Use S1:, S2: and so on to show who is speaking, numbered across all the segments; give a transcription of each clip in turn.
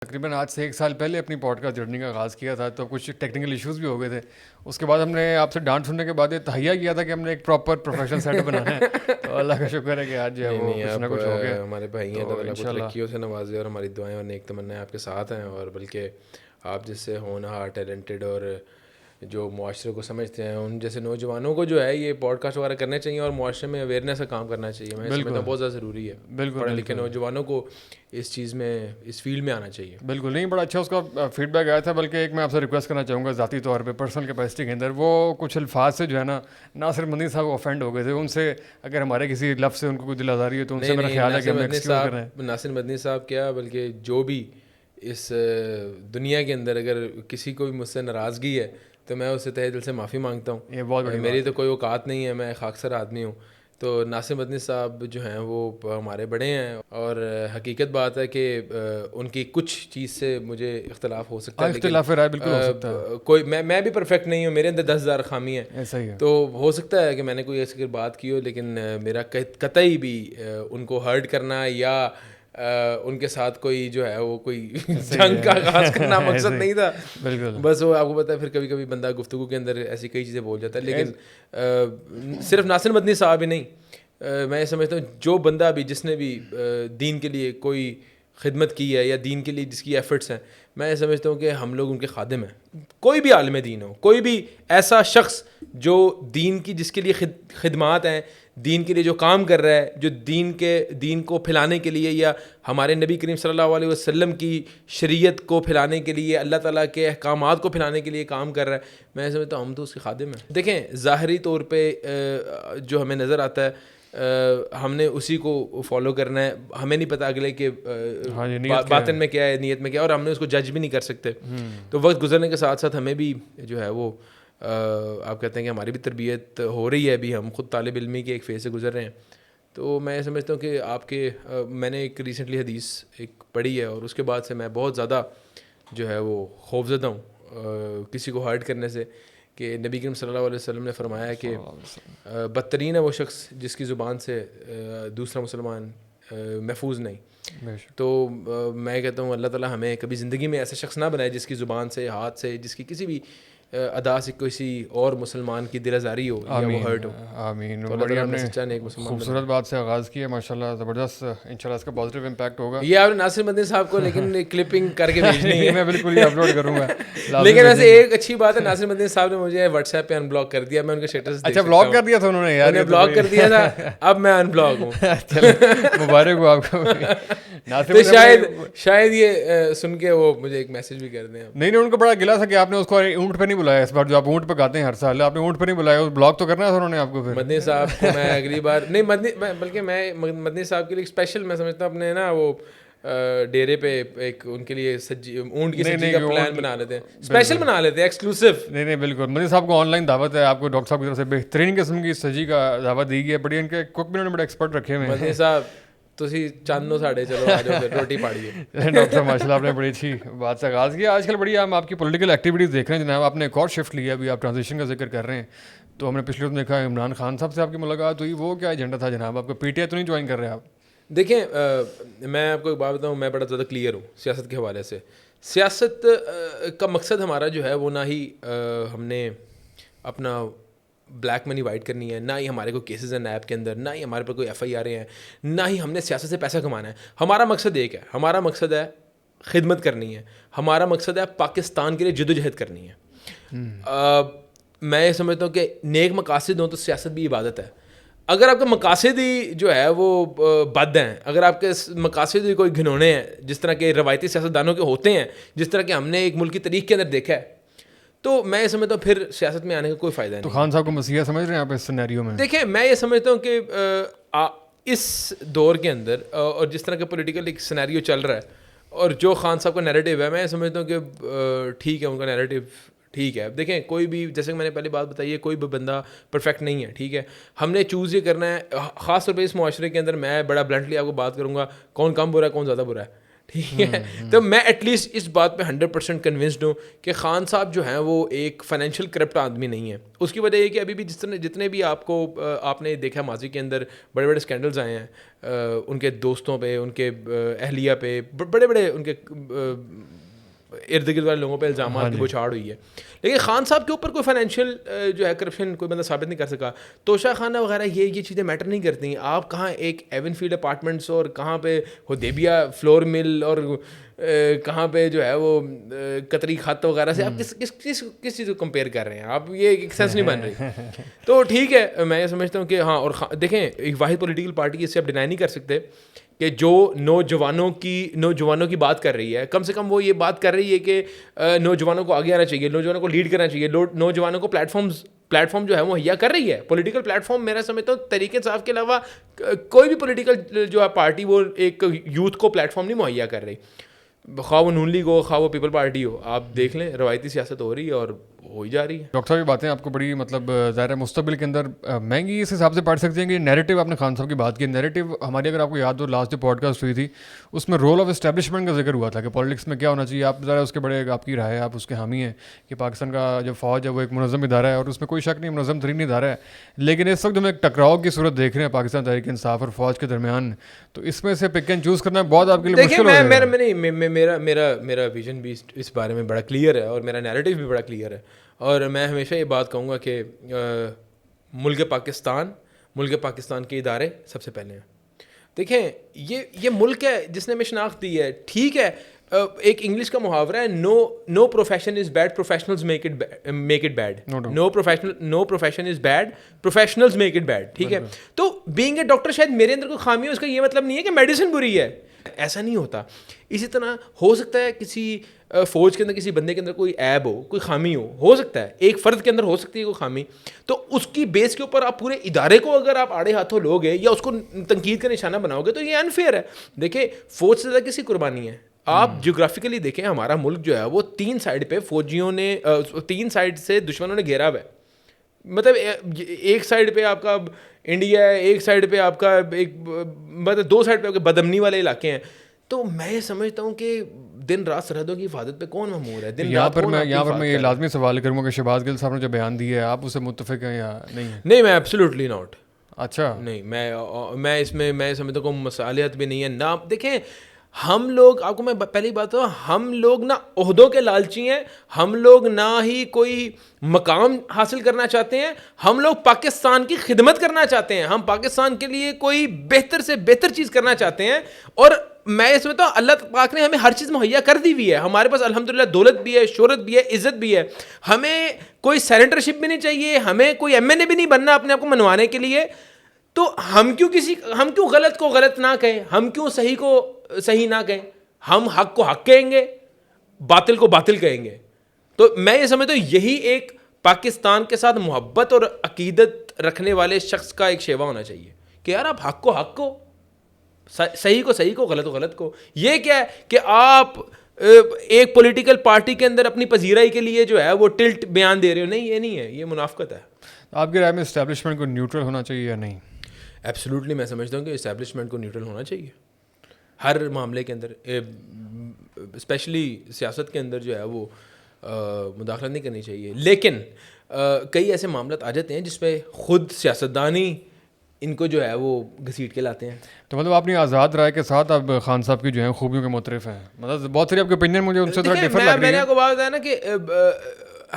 S1: تقریباً آج سے 1 سال پہلے اپنی پوڈ کاسٹ جرنی کا آغاز کیا تھا، تو کچھ ٹیکنیکل ایشوز بھی ہو گئے تھے. اس کے بعد ہم نے آپ سے ڈانٹ سننے کے بعد یہ تہیا کیا تھا کہ ہم نے ایک پراپر پروفیشنل سیٹ بنانا ہے. تو اللہ کا شکر ہے کہ آج جو ہے وہ کچھ نہ کچھ ہو گیا.
S2: ہمارے بھائی ہیں، اللہ تعالیٰ کو ترقیوں سے نوازے، اور ہماری دعائیں اور نیک تمنائیں آپ کے ساتھ ہیں. اور بلکہ آپ جس سے ہونہار ٹیلنٹڈ اور جو معاشرے کو سمجھتے ہیں ان جیسے نوجوانوں کو جو ہے یہ پوڈ کاسٹ وغیرہ کرنے چاہیے اور معاشرے میں اویئرنیس کا کام کرنا چاہیے. میں سمجھتا ہوں بہت زیادہ ضروری ہے. پڑھے لکھے نوجوانوں کو اس چیز میں اس فیلڈ میں آنا چاہیے.
S1: بالکل نہیں، بڑا اچھا اس کا فیڈ بیک آیا تھا. بلکہ ایک میں آپ سے ریکویسٹ کرنا چاہوں گا ذاتی طور پہ پرسنل کیپیسٹی کے اندر، وہ کچھ الفاظ سے جو ہے نا ناصر مدنی صاحب افینڈ ہو گئے تھے. ان سے اگر ہمارے کسی لفظ سے ان کو کوئی دل آزاری ہے تو ان سے میرا خیال ہے کہ ہم ایکسکیوز کریں.
S2: ناصر مدنی صاحب کیا بلکہ جو بھی اس دنیا کے اندر اگر کسی کو بھی مجھ سے ناراضگی ہے تو میں اس سے تہہ دل سے معافی مانگتا ہوں.
S1: یہ بہت بڑی
S2: میری تو کوئی اوقات نہیں ہے، میں خاکسر آدمی ہوں. تو ناصر مدنی صاحب جو ہیں وہ ہمارے بڑے ہیں، اور حقیقت بات ہے کہ ان کی کچھ چیز سے مجھے اختلاف ہو سکتا ہے،
S1: اختلاف رائے بالکل ہو سکتا ہے.
S2: کوئی میں بھی پرفیکٹ نہیں ہوں، میرے اندر 10,000 خامی ہیں.
S1: ایسا ہی ہے.
S2: تو ہو سکتا ہے کہ میں نے کوئی ایسی بات کی ہو، لیکن میرا قطعی بھی ان کو ہرٹ کرنا یا ان کے ساتھ کوئی جو ہے وہ کوئی جنگ کا آغاز کرنا مقصد نہیں تھا.
S1: بالکل
S2: بس وہ آپ کو پتہ ہے پھر کبھی کبھی بندہ گفتگو کے اندر ایسی کئی چیزیں بول جاتا ہے. لیکن صرف ناصر مدنی صاحب ہی نہیں، میں یہ سمجھتا ہوں جو بندہ بھی جس نے بھی دین کے لیے کوئی خدمت کی ہے یا دین کے لیے جس کی ایفرٹس ہیں، میں یہ سمجھتا ہوں کہ ہم لوگ ان کے خادم ہیں. کوئی بھی عالم دین ہو، کوئی بھی ایسا شخص جو دین کی جس کے لیے خدمات ہیں، دین کے لیے جو کام کر رہا ہے، جو دین کو پھیلانے کے لیے یا ہمارے نبی کریم صلی اللہ علیہ وسلم کی شریعت کو پھیلانے کے لیے، اللہ تعالیٰ کے احکامات کو پھیلانے کے لیے کام کر رہا ہے، میں سمجھتا ہوں ہم تو اس کے خادم ہیں. دیکھیں ظاہری طور پہ جو ہمیں نظر آتا ہے ہم نے اسی کو فالو کرنا ہے. ہمیں نہیں پتہ اگلے کہ باطن میں کیا ہے، نیت میں کیا ہے، اور ہم نے اس کو جج بھی نہیں کر سکتے. تو وقت گزرنے کے ساتھ ساتھ ہمیں بھی جو ہے وہ آپ کہتے ہیں کہ ہماری بھی تربیت ہو رہی ہے. ابھی ہم خود طالب علمی کے ایک فیز سے گزر رہے ہیں. تو میں سمجھتا ہوں کہ آپ کے میں نے ایک ریسنٹلی حدیث ایک پڑھی ہے، اور اس کے بعد سے میں بہت زیادہ جو ہے وہ خوفزدہ ہوں کسی کو ہرٹ کرنے سے، کہ نبی کریم صلی اللہ علیہ وسلم نے فرمایا ہے کہ بدترین ہے وہ شخص جس کی زبان سے دوسرا مسلمان محفوظ نہیں. تو میں کہتا ہوں اللہ تعالیٰ ہمیں کبھی زندگی میں ایسا شخص نہ بنائے جس کی زبان سے، ہاتھ سے، جس کی کسی بھی ادا سے کسی اور مسلمان کی دل آزاری ہو یا وہ ہرٹ ہو.
S1: آمین.
S2: بڑی ہم نے
S1: خوبصورت بات سے آغاز کیا ماشاءاللہ، زبردست. انشاءاللہ اس کا پازیٹیو امپیکٹ ہوگا.
S2: یہ آپ نے ناصر مدنی صاحب کو لیکن کلپنگ کر کے بھیجنی ہے.
S1: میں بالکل یہ اپلوڈ کروں گا.
S2: لیکن ویسے ایک اچھی بات ہے، ناصر مدنی صاحب نے مجھے واٹس ایپ پہ ان بلاک کر دیا. میں ان کا اسٹیٹس
S1: اچھا بلاک کر دیا تھا انہوں نے؟ یار
S2: انہیں بلاک کر دیا تھا، اب میں ان بلاک ہوں.
S1: مبارک ہو آپ کو.
S2: تو شاید یہ سن کے وہ مجھے ایک میسج بھی کر دیں.
S1: نہیں ان کو بڑا گلا تھا کہ آپ نے اس کو اونٹ پہ نہیں بلایا اس بار، جو آپ اونٹ پہ گاتے ہیں ہر سال، آپ نے اونٹ پہ نہیں بلایا. بلاک تو کرنا تھا انہوں نے آپ کو. پھر
S2: مدنی صاحب کو میں اگلی بار نہیں بلکہ میں مدنی صاحب کے لیے اسپیشل میں سمجھتا ہوں اپنے نا وہ ڈیرے پہ ایک ان کے لیے اونٹ کی سجی کا پلان بنا لیتے ہیں، اسپیشل بنا لیتے ہیں، ایکسکلوسیو.
S1: نہیں بالکل. مدنی صاحب کو آن لائن دعوت ہے، آپ کو ڈاکٹر صاحب کی طرف سے بہترین قسم کی سجی کا دعوت دی گئی ہے. بڑی ان کے کوک بھی انہوں نے بڑے ایکسپرٹ رکھے ہوئے ہیں.
S2: مدنی صاحب تسی چاندو ساڑھے چلو آ جاؤ پھر روٹی پاڑیے.
S1: ڈاکٹر صاحب ماشاء اللہ آپ نے بڑی اچھی بات سے آغاز کیا. آج کل بڑی ہم آپ کی پولیٹیکل ایکٹیویٹیز دیکھ رہے ہیں جناب. آپ نے ایک اور شفٹ لیا، ابھی آپ ٹرانزیشن کا ذکر کر رہے ہیں. تو ہم نے پچھلے وقت دیکھا عمران خان صاحب سے آپ کی ملاقات ہوئی. وہ کیا ایجنڈا تھا جناب آپ کا؟ پی ٹی آئی تو نہیں جوائن کر رہے آپ؟
S2: دیکھیں میں آپ کو ایک بات بتاؤں، میں بڑا زیادہ کلیئر ہوں سیاست کے حوالے سے. سیاست کا مقصد ہمارا جو ہے وہ نہ ہی ہم نے اپنا بلیک منی وائٹ کرنی ہے، نہ ہی ہمارے کوئی کیسز ہیں نیب کے اندر، نہ ہی ہمارے پر کوئی ایف آئی آریں ہیں، نہ ہی ہم نے سیاست سے پیسہ کمانا ہے. ہمارا مقصد ایک ہے، ہمارا مقصد ہے خدمت کرنی ہے. ہمارا مقصد ہے پاکستان کے لیے جدوجہد کرنی ہے. میں یہ سمجھتا ہوں کہ نیک مقاصد ہوں تو سیاست بھی عبادت ہے. اگر آپ کے مقاصد ہی جو ہے وہ بد ہیں، اگر آپ کے مقاصد ہی کوئی گھنونے ہیں جس طرح کے روایتی سیاستدانوں کے ہوتے ہیں، جس طرح کہ ہم نے ایک ملکی تاریخ کے اندر دیکھا ہے، تو میں یہ سمجھتا ہوں پھر سیاست میں آنے کا کوئی فائدہ نہیں.
S1: تو خان صاحب کو مسیحا سمجھ رہے ہیں آپ اس سینیریو میں؟
S2: دیکھیں میں یہ سمجھتا ہوں کہ اس دور کے اندر اور جس طرح کا پولیٹیکل ایک سینیریو چل رہا ہے، اور جو خان صاحب کا نیریٹو ہے، میں یہ سمجھتا ہوں کہ ٹھیک ہے، ان کا نیریٹو ٹھیک ہے. دیکھیں کوئی بھی، جیسے کہ میں نے پہلی بات بتائی ہے، کوئی بھی بندہ پرفیکٹ نہیں ہے. ٹھیک ہے، ہم نے چوز یہ کرنا ہے. خاص طور پہ اس معاشرے کے اندر میں بڑا بلنٹلی آپ کو بات کروں گا، کون کم برا ہے کون زیادہ برا ہے. ٹھیک ہے. تو میں ایٹ لیسٹ اس بات پہ 100% کنونسڈ ہوں کہ خان صاحب جو ہیں وہ ایک فائنینشیل کرپٹ آدمی نہیں ہے. اس کی وجہ یہ کہ ابھی بھی جتنے بھی آپ نے دیکھا ماضی کے اندر بڑے بڑے اسکینڈلز آئے ہیں ان کے دوستوں پہ, ان کے اہلیہ پہ, بڑے بڑے ان کے ارد گرد والے لوگوں پہ الزامات کی بچھاڑ ہوئی ہے, لیکن خان صاحب کے اوپر کوئی فائنینشیل جو ہے کرپشن کوئی بندہ ثابت نہیں کر سکا. توشہ خانہ وغیرہ یہ چیزیں میٹر نہیں کرتی. آپ کہاں ایک ایون فیلڈ اپارٹمنٹس اور کہاں پہ حدیبیہ فلور مل اور کہاں پہ جو ہے وہ قطری خط وغیرہ سے آپ کس چیز کو کمپیئر کر رہے ہیں آپ, یہ ایک سینس نہیں بن رہی. تو ٹھیک ہے, میں یہ سمجھتا ہوں کہ ہاں, اور دیکھیں ایک واحد پولیٹیکل پارٹی اس سے آپ ڈینائی نہیں کر سکتے کہ جو نوجوانوں کی بات کر رہی ہے, کم سے کم وہ یہ بات کر رہی ہے کہ نوجوانوں کو آگے آنا چاہیے, نوجوانوں کو لیڈ کرنا چاہیے, نوجوانوں کو پلیٹ فارم جو ہے مہیا کر رہی ہے. پولیٹیکل پلیٹ فارم میرا سمجھتا ہوں تحریک انصاف کے علاوہ کوئی بھی پولیٹیکل جو ہے پارٹی وہ ایک یوتھ کو پلیٹ فارم نہیں مہیا کر رہی, خواہ وہ نون لیگ ہو خواہ وہ پیپل پارٹی ہو. آپ دیکھ لیں روایتی سیاست ہو رہی ہے اور ہو ہی جا رہی ہے.
S1: ڈاکٹر صاحب کی باتیں آپ کو بڑی مطلب ظاہر مستقبل کے اندر مہنگی اس حساب سے پڑھ سکتے ہیں کہ نیریٹو, آپ نے خان صاحب کی بات کی, نیریٹو ہماری اگر آپ کو یاد ہو لاسٹ جو پوڈ کاسٹ ہوئی تھی اس میں رول آف اسٹیبلشمنٹ کا ذکر ہوا تھا کہ پالیٹکس میں کیا ہونا چاہیے. آپ ذرا اس کے بڑے آپ کی رائے, آپ اس کے حامی ہیں کہ پاکستان کا جو فوج ہے وہ ایک منظم ادارہ ہے اور اس میں کوئی شک نہیں منظم ترین ادارہ ہے, لیکن اس وقت ہم ایک ٹکراؤ کی صورت دیکھ رہے ہیں پاکستان تحریک انصاف اور فوج کے درمیان, تو اس میں سے پک اینڈ چوز کرنا بہت آپ کے لیے مشکل ہو جائے گا.
S2: میرا ویژن بھی اس بارے میں بڑا کلیئر ہے اور میرا نیریٹو بھی بڑا کلیئر ہے, اور میں ہمیشہ یہ بات کہوں گا کہ ملک پاکستان کے ادارے سب سے پہلے ہیں. دیکھیں یہ ملک ہے جس نے ہمیں شناخت دی ہے, ٹھیک ہے. ایک انگلش کا محاورہ ہے, no profession is bad, professionals make it bad. No profession is bad, professionals make it bad. ٹھیک ہے, تو بینگ اے ڈاکٹر شاید میرے اندر کوئی خامی ہو, اس کا یہ مطلب نہیں ہے کہ میڈیسن بری ہے, ایسا نہیں ہوتا. اسی طرح ہو سکتا ہے کسی فوج کے اندر کسی بندے کے اندر کوئی عیب ہو, کوئی خامی ہو سکتا ہے, ایک فرد کے اندر ہو سکتی ہے کوئی خامی, تو اس کی بیس کے اوپر آپ پورے ادارے کو اگر آپ آڑے ہاتھوں لوگے یا اس کو تنقید کا نشانہ بناؤ گے تو یہ انفیئر ہے. دیکھیں فوج سے زیادہ کسی قربانی ہے. آپ جیوگرافیکلی دیکھیں ہمارا ملک جو ہے وہ 3 سائڈ پہ فوجیوں نے 3 سائڈ سے دشمنوں نے گھیرا ہوا ہے. مطلب ایک سائڈ پہ آپ کا انڈیا ہے, ایک سائڈ پہ آپ کا ایک مطلب 2 سائڈ پہ آپ کے بدامنی والے علاقے ہیں. تو میں یہ سمجھتا ہوں کہ دن رات سرحدوں کی حفاظت پہ کون مامور ہے.
S1: یہاں پر میں یہ لازمی سوال کروں گا کہ شہباز گل صاحب نے جو بیان دیا ہے آپ اسے متفق ہیں یا نہیں؟
S2: نہیں, میں ایبسلیوٹلی ناٹ.
S1: اچھا
S2: نہیں, میں اس میں میں سمجھتا ہوں مصالحت بھی نہیں ہے نا. دیکھیں ہم لوگ, آپ کو میں پہلی بات ہوں, ہم لوگ نہ عہدوں کے لالچی ہیں, ہم لوگ نہ ہی کوئی مقام حاصل کرنا چاہتے ہیں, ہم لوگ پاکستان کی خدمت کرنا چاہتے ہیں, ہم پاکستان کے لیے کوئی بہتر سے بہتر چیز کرنا چاہتے ہیں. اور میں یہ سمجھتا ہوں اللہ پاک نے ہمیں ہر چیز مہیا کر دی ہوئی ہے. ہمارے پاس الحمدللہ دولت بھی ہے, شہرت بھی ہے, عزت بھی ہے. ہمیں کوئی سینیٹرشپ بھی نہیں چاہیے, ہمیں کوئی این بھی نہیں بننا اپنے آپ کو منوانے کے لیے. تو ہم کیوں غلط کو غلط نہ کہیں, ہم کیوں صحیح کو صحیح نہ کہیں, ہم حق کو حق کہیں گے, باطل کو باطل کہیں گے. تو میں یہ سمجھتا ہوں یہی ایک پاکستان کے ساتھ محبت اور عقیدت رکھنے والے شخص کا ایک شیوا ہونا چاہیے کہ یار آپ حق کو صحیح کو غلط کو غلط کو. یہ کیا ہے کہ آپ ایک پولیٹیکل پارٹی کے اندر اپنی پذیرائی کے لیے جو ہے وہ ٹلٹ بیان دے رہے ہو. نہیں, یہ نہیں ہے, یہ منافقت ہے.
S1: آپ کی رائے میں اسٹیبلشمنٹ کو نیوٹرل ہونا چاہیے یا نہیں؟
S2: ایبسلیوٹلی میں سمجھتا ہوں کہ اسٹیبلشمنٹ کو نیوٹرل ہونا چاہیے ہر معاملے کے اندر, اسپیشلی سیاست کے اندر جو ہے وہ مداخلت نہیں کرنی چاہیے. لیکن کئی ایسے معاملات آ جاتے ہیں جس پہ خود سیاستدانی ان کو جو ہے وہ گھسیٹ کے لاتے ہیں.
S1: تو مطلب اپنی آزاد رائے کے ساتھ آپ خان صاحب کی جو ہیں خوبیوں کے معترف ہیں, مطلب بہت ساری آپ کے اوپینین مجھے ان سے تھوڑا ڈفر لگ رہی ہے.
S2: میں نے آپ کو بات بتایا نا کہ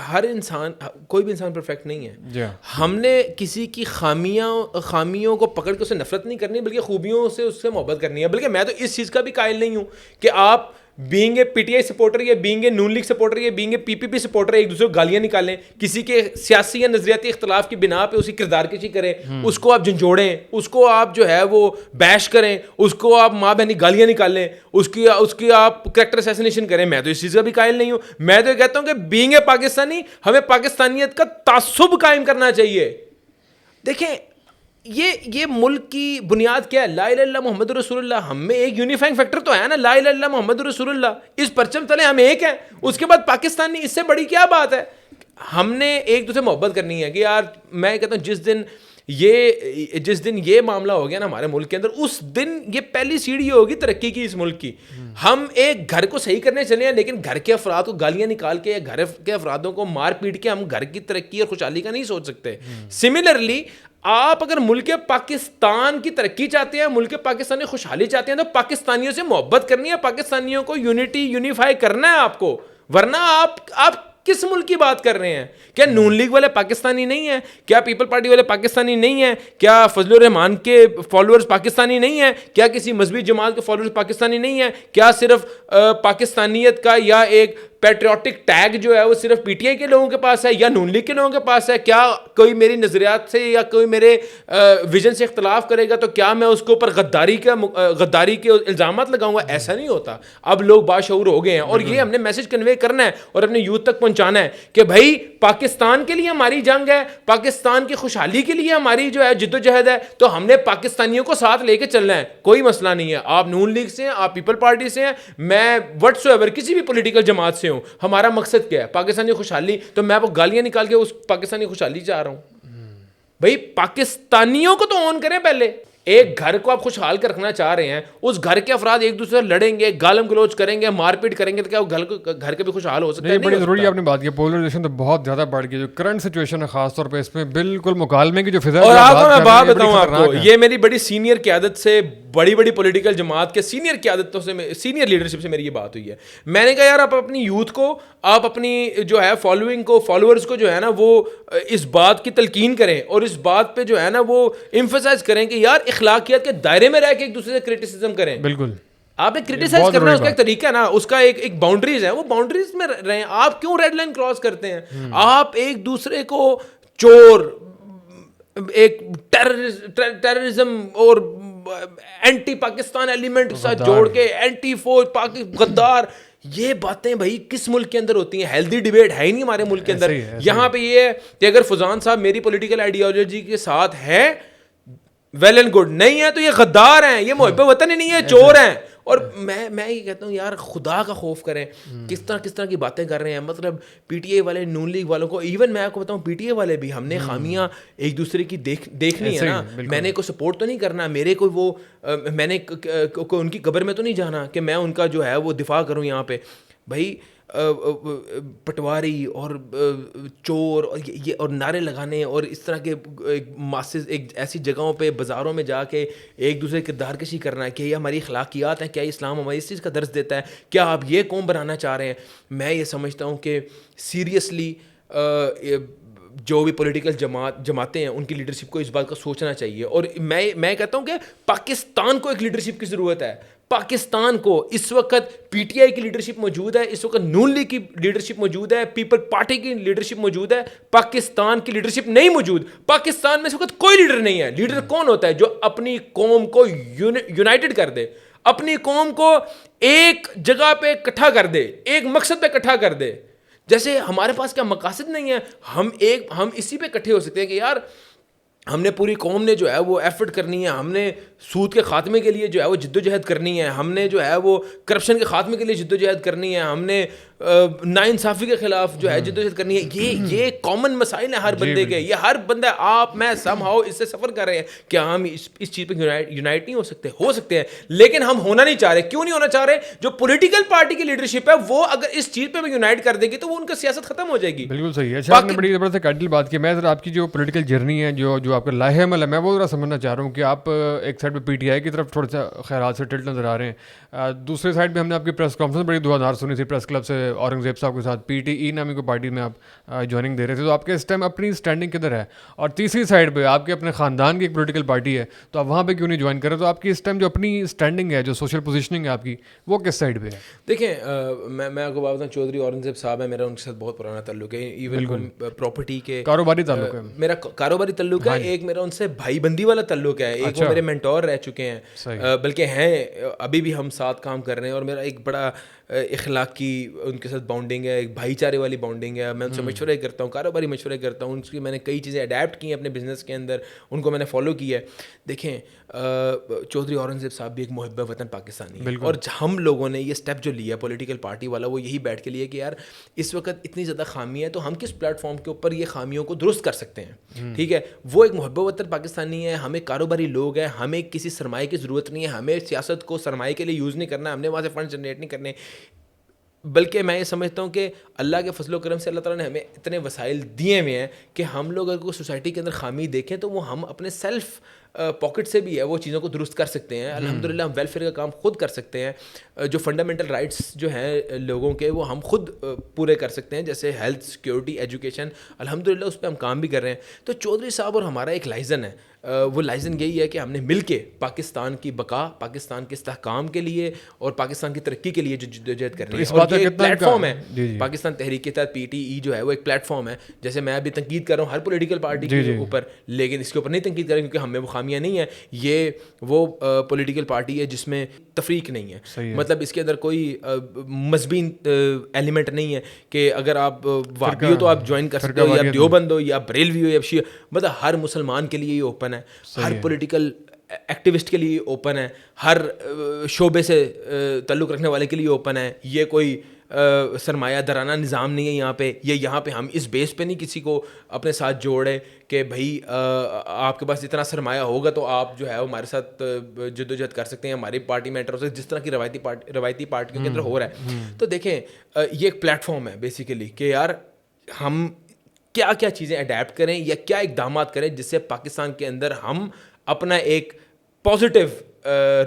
S2: ہر انسان, کوئی بھی انسان پرفیکٹ نہیں ہے. ہم نے کسی کی خامیوں کو پکڑ کے اسے نفرت نہیں کرنی بلکہ خوبیوں سے اس سے محبت کرنی ہے. بلکہ میں تو اس چیز کا بھی قائل نہیں ہوں کہ آپ being a P T I supporter یا being a Noon League supporter یا being a P P P supporter ایک دوسرے کو گالیاں نکالیں, کسی کے سیاسی یا نظریاتی اختلاف کی بنا پہ اسی کردار کشی کریں, اس کو آپ جھنجھوڑیں, اس کو آپ جو ہے وہ بیش کریں, اس کو آپ ماں بہنی گالیاں نکالیں, اس کی آپ کریکٹر اسیسنیشن کریں. میں تو اس چیز کا بھی قائل نہیں ہوں. میں تو یہ کہتا ہوں کہ بینگ اے پاکستانی ہمیں پاکستانیت کا تعصب قائم کرنا چاہیے. دیکھیں یہ ملک کی بنیاد کیا ہے؟ لا الہ الا اللہ محمد رسول اللہ. ہم میں ایک یونیفائنگ فیکٹر تو ہے نا, لا الہ الا اللہ محمد رسول اللہ. اس پرچم تلے ہم ایک ہیں. اس کے بعد پاکستانی, اس سے بڑی کیا بات ہے؟ ہم نے ایک دوسرے محبت کرنی ہے کہ یار میں کہتا ہوں جس دن یہ جس دن یہ معاملہ ہو گیا نا ہمارے ملک کے اندر, اس دن یہ پہلی سیڑھی ہوگی ترقی کی اس ملک کی. ہم ایک گھر کو صحیح کرنے چلے ہیں, لیکن گھر کے افراد کو گالیاں نکال کے یا گھر کے افرادوں کو مار پیٹ کے ہم گھر کی ترقی اور خوشحالی کا نہیں سوچ سکتے. سملرلی آپ اگر ملک پاکستان کی ترقی چاہتے ہیں, ملک پاکستانی خوشحالی چاہتے ہیں, تو پاکستانیوں سے محبت کرنی ہے, پاکستانیوں کو یونیفائی کرنا ہے آپ کو, ورنہ آپ کس ملک کی بات کر رہے ہیں؟ کیا نون لیگ والے پاکستانی نہیں ہیں؟ کیا پیپل پارٹی والے پاکستانی نہیں ہیں؟ کیا فضل الرحمان کے فالوورز پاکستانی نہیں ہیں؟ کیا کسی مذہبی جماعت کے فالوورز پاکستانی نہیں ہیں؟ کیا صرف پاکستانیت کا یا ایک پیٹریوٹک ٹیگ جو ہے وہ صرف پی ٹی آئی کے لوگوں کے پاس ہے یا نون لیگ کے لوگوں کے پاس ہے؟ کیا کوئی میری نظریات سے یا کوئی میرے ویژن سے اختلاف کرے گا تو کیا میں اس کے اوپر غداری کے الزامات لگاؤں گا؟ ایسا نہیں ہوتا. اب لوگ باشعور ہو گئے ہیں, اور یہ ہم نے میسج کنوے کرنا ہے اور اپنے یوتھ تک پہنچانا ہے کہ بھائی پاکستان کے لیے ہماری جنگ ہے, پاکستان کی خوشحالی کے لیے ہماری جو ہے جد و جہد ہے, تو ہم نے پاکستانیوں کو ساتھ لے کے چلنا ہے. کوئی مسئلہ نہیں ہے, آپ نون لیگ سے ہیں, آپ پیپل پارٹی سے ہیں, میں وٹس ایور کسی بھی پولیٹیکل جماعت سے ہوں, ہمارا مقصد کیا ہے؟ پاکستانی خوشحالی. تو میں آپ کو گالیاں نکال کے اس پاکستانی خوشحالی چاہ رہا ہوں؟ بھائی پاکستانیوں کو تو آن کریں پہلے. ایک گھر کو آپ خوشحال کر رکھنا چاہ رہے ہیں, اس گھر کے افراد ایک دوسرے سے لڑیں گے, گالم گلوچ کریں گے, مار پیٹ کریں گے, تو کیا گھر کے بھی خوشحال ہو سکتا ہے؟
S1: بڑی ضروری آپ نے بات کی. پولرائزیشن تو بہت زیادہ بڑھ گئی, جو کرنٹ سچویشن ہے خاص طور پہ اس میں بالکل مکالمے کی جو فضا ہے.
S2: اور آپ کو میں بات بتاؤں آپ کو, یہ میری بڑی سینئر قیادت سے, بڑی پولیٹیکل جماعت کے سینئر قیادتوں سے, سینئر لیڈرشپ سے میری یہ بات ہوئی ہے. میں نے کہا یار آپ اپنی یوتھ کو, آپ اپنی جو ہے فالوئنگ کو, فالوورز کو جو ہے نا وہ اس بات کی تلقین کریں اور اس بات پہ جو ہے نا وہ ایمفسائز کریں کہ یار اخلاقیات کے دائرے میں رہ کے ایک دوسرے سے کرٹیسزم کریں.
S1: بالکل
S2: آپ ایک کرٹیسائز کرنا ہے, اس کا ایک طریقہ ہے نا, اس کا ایک باؤنڈریز ہے, وہ باؤنڈریز میں رہیں. آپ کیوں ریڈ لائن کراس کرتے ہیں؟ آپ ایک دوسرے کو چور, ایک ٹیررزم اور اینٹی پاکستان ایلیمنٹ کے ساتھ جوڑ کے اینٹی فوج غدار, یہ باتیں بھائی کس ملک کے اندر ہوتی ہیں؟ ہیلدی ڈیبیٹ ہے ہی نہیں ہمارے ملک کے اندر. یہاں پہ یہ ہے کہ اگر فضان صاحب میری پولیٹیکل آئیڈیالوجی کے ساتھ ہیں, ویل اینڈ گڈ, نہیں ہے تو یہ غدار ہیں, یہ محب وطن ہی نہیں ہے, چور ہیں. اور میں یہ کہتا ہوں یار خدا کا خوف کریں, کس طرح کی باتیں کر رہے ہیں. مطلب پی ٹی آئی والے, نون لیگ والوں کو, ایون میں آپ کو بتاؤں پی ٹی آئی والے بھی, ہم نے خامیاں ایک دوسرے کی دیکھنی ہے نا. میں نے کوئی سپورٹ تو نہیں کرنا, میرے کوئی وہ, میں نے ان کی قبر میں تو نہیں جانا کہ میں ان کا جو ہے وہ دفاع کروں یہاں پہ. بھائی پٹواری اور چور اور یہ اور نعرے لگانے اور اس طرح کے ماسز ایک ایسی جگہوں پہ بازاروں میں جا کے ایک دوسرے کردار کشی کرنا ہے, کہ یہ ہماری اخلاقیات ہیں, کیا اسلام ہماری اس چیز کا درس دیتا ہے, کیا آپ یہ قوم بنانا چاہ رہے ہیں؟ میں یہ سمجھتا ہوں کہ سیریسلی جو بھی پولیٹیکل جماعتیں ہیں ان کی لیڈرشپ کو اس بات کا سوچنا چاہیے. اور میں کہتا ہوں کہ پاکستان کو ایک لیڈرشپ کی ضرورت ہے. پاکستان کو اس وقت پی ٹی آئی کی لیڈرشپ موجود ہے, اس وقت نون لیگ کی لیڈرشپ موجود ہے, پیپل پارٹی کی لیڈرشپ موجود ہے, پاکستان کی لیڈرشپ نہیں موجود. پاکستان میں اس وقت کوئی لیڈر نہیں ہے. لیڈر کون ہوتا ہے؟ جو اپنی قوم کو یونائٹڈ کر دے, اپنی قوم کو ایک جگہ پہ اکٹھا کر دے, ایک مقصد پہ اکٹھا کر دے. جیسے ہمارے پاس کیا مقاصد نہیں ہے, ہم اسی پہ اکٹھے ہو سکتے ہیں کہ یار ہم نے پوری قوم نے جو ہے وہ ایفرٹ کرنی ہے, ہم نے سود کے خاتمے کے لیے جو ہے وہ جد و جہد کرنی ہے, ہم نے جو ہے وہ کرپشن کے خاتمے کے لیے جد و جہد کرنی ہے, ہم نے ناانصافی کے خلاف جو ہے جد و جہد کرنی ہے. یہ کامن مسائل ہیں ہر بندے کے, یہ ہر بندہ, آپ میں سم ہاؤ اس سے سفر کر رہے ہیں. کیا ہم اس چیز پہ یونائٹ نہیں ہو سکتے ہیں, لیکن ہم ہونا نہیں چاہ رہے. کیوں نہیں ہونا چاہ رہے؟ جو پولیٹیکل پارٹی کی لیڈرشپ ہے وہ اگر اس چیز پہ بھی یونائٹ کر دے گی تو وہ ان کا سیاست ختم ہو جائے گی.
S1: بالکل صحیح ہے. اچھا آپ نے بڑی زبردست کیڈل بات کی. میں ذرا آپ کی جو پولیٹیکل جرنی ہے, جو آپ کا لاہے عمل ہے, میں وہ ذرا سمجھنا چاہ رہا ہوں کہ آپ ایک سائڈ پہ پی ٹی آئی کی طرف تھوڑا سا خیالات سے ٹلٹ نظر آ رہے ہیں, دوسرے سائڈ پہ ہم نے آپ کی پریس کانفرنس بڑی دعادار سنی تھی پریس کلب سے اورنگزیب صاحب کے ساتھ, پی ٹی ای نامی کوئی پارٹی میں آپ جوائننگ دے رہے تھے. تو آپ کے اس ٹائم اپنی اسٹینڈنگ کدھر ہے؟ اور تیسری سائڈ پہ آپ کے اپنے خاندان کی ایک پولیٹیکل پارٹی ہے, تو آپ وہاں پہ کیوں نہیں جوائن کر رہے؟ تو آپ کی اس ٹائم جو اپنی اسٹینڈنگ ہے, جو سوشل پوزیشننگ ہے آپ کی, وہ کس سائڈ پہ ہے؟
S2: دیکھیں میں آپ کو بات بتاؤں, چودھری اورنگزیب صاحب ہے, میرا ان کے ساتھ بہت پرانا تعلق ہے. ایون پراپرٹی کے
S1: کاروباری تعلق ہے,
S2: میرا کاروباری تعلق ہے. ایک میرا ان سے بھائی بندی والا تعلق ہے, ایک وہ میرے مینٹور رہ چکے ہیں, بلکہ ہیں ابھی بھی ہم ساتھ کام کر رہے ہیں. اور میرا ایک بڑا اخلاقی ان کے ساتھ باؤنڈنگ ہے, ایک بھائی چارے والی باؤنڈنگ ہے. میں ان سے مشورے کرتا ہوں, کاروباری مشورے کرتا ہوں, ان کی میں نے کئی چیزیں اڈیپٹ کی ہیں اپنے بزنس کے اندر, ان کو میں نے فالو کیا ہے. دیکھیں چودھری اورنگزیب صاحب بھی ایک محب وطن پاکستانی ہے, اور ہم لوگوں نے یہ اسٹیپ جو لیا پولیٹیکل پارٹی والا, وہ یہی بیٹھ کے لیا کہ یار اس وقت اتنی زیادہ خامی ہے تو ہم کس پلیٹ فارم کے اوپر یہ خامیوں کو درست کر سکتے ہیں. ٹھیک ہے, وہ ایک محب وطن پاکستانی ہے, ہمیں کاروباری لوگ ہیں, ہمیں کسی سرمایہ کی ضرورت نہیں ہے, ہمیں سیاست کو سرمایہ کے لیے یوز نہیں کرنا, ہم نے وہاں سے فنڈ جنریٹ نہیں کرنے. بلکہ میں یہ سمجھتا ہوں کہ اللہ کے فضل و کرم سے اللہ تعالیٰ نے ہمیں اتنے وسائل دیے ہوئے ہیں کہ ہم لوگ اگر کوئی سوسائٹی کے اندر خامی دیکھیں تو وہ ہم اپنے سیلف پاکٹ سے بھی ہے وہ چیزوں کو درست کر سکتے ہیں. الحمدللہ ہم ویلفیئر کا کام خود کر سکتے ہیں, جو فنڈامنٹل رائٹس جو ہیں لوگوں کے وہ ہم خود پورے کر سکتے ہیں, جیسے ہیلتھ, سیکیورٹی, ایجوکیشن. الحمدللہ اس پہ ہم کام بھی کر رہے ہیں. تو چودھری صاحب اور ہمارا ایک لائزن ہے, وہ لائزن یہی ہے کہ ہم نے مل کے پاکستان کی بقا, پاکستان کے استحکام کے لیے اور پاکستان کی ترقی کے لیے جو جدوجہد کرنی ہے. اور یہ پلیٹ فارم ہے پاکستان تحریک کے تحت پی ٹی ای جو ہے وہ ایک پلیٹ فارم ہے. جیسے میں ابھی تنقید کر رہا ہوں ہر پولیٹیکل پارٹی کے اوپر, لیکن اس کے اوپر نہیں تنقید کر رہا کیونکہ ہمیں وہ خامیاں نہیں ہیں. یہ وہ پولیٹیکل پارٹی ہے جس میں تفریق نہیں ہے, مطلب اس کے اندر کوئی مذہبی ایلیمنٹ نہیں ہے کہ اگر آپ وہابی ہو تو آپ جوائن کر سکتے ہو, یا دیوبند ہو, یا بریلوی ہو, یا شیعہ. مطلب ہر مسلمان کے لیے یہ اوپن ہے, ہر پولیٹیکل ایکٹیوسٹ کے لیے اوپن ہے, ہر شعبے سے تعلق رکھنے والے کے لیے اوپن ہے. یہ کوئی سرمایہ دارانہ نظام نہیں ہے یہاں پہ. یہ یہاں پہ ہم اس بیس پہ نہیں کسی کو اپنے ساتھ جوڑے کہ بھائی آپ کے پاس اتنا سرمایہ ہوگا تو آپ جو ہے ہمارے ساتھ جدوجہد کر سکتے ہیں, ہماری پارٹی میں انٹر ہو سکتے, جس طرح کی روایتی پارٹیوں کے اندر ہو رہا ہے. تو دیکھیں یہ ایک پلیٹ فارم ہے بیسیکلی کہ یار ہم کیا کیا چیزیں اڈیپٹ کریں یا کیا اقدامات کریں جس سے پاکستان کے اندر ہم اپنا ایک پازیٹیو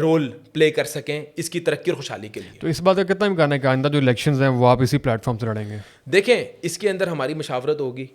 S2: رول پلے کر سکیں اس کی ترقی اور خوشحالی کے لیے.
S1: تو اس بات کا کتنا امکان ہے کہ آئندہ جو الیکشنز ہیں وہ آپ اسی پلیٹ فارم سے لڑیں گے؟
S2: دیکھیں اس کے اندر ہماری مشاورت ہوگی.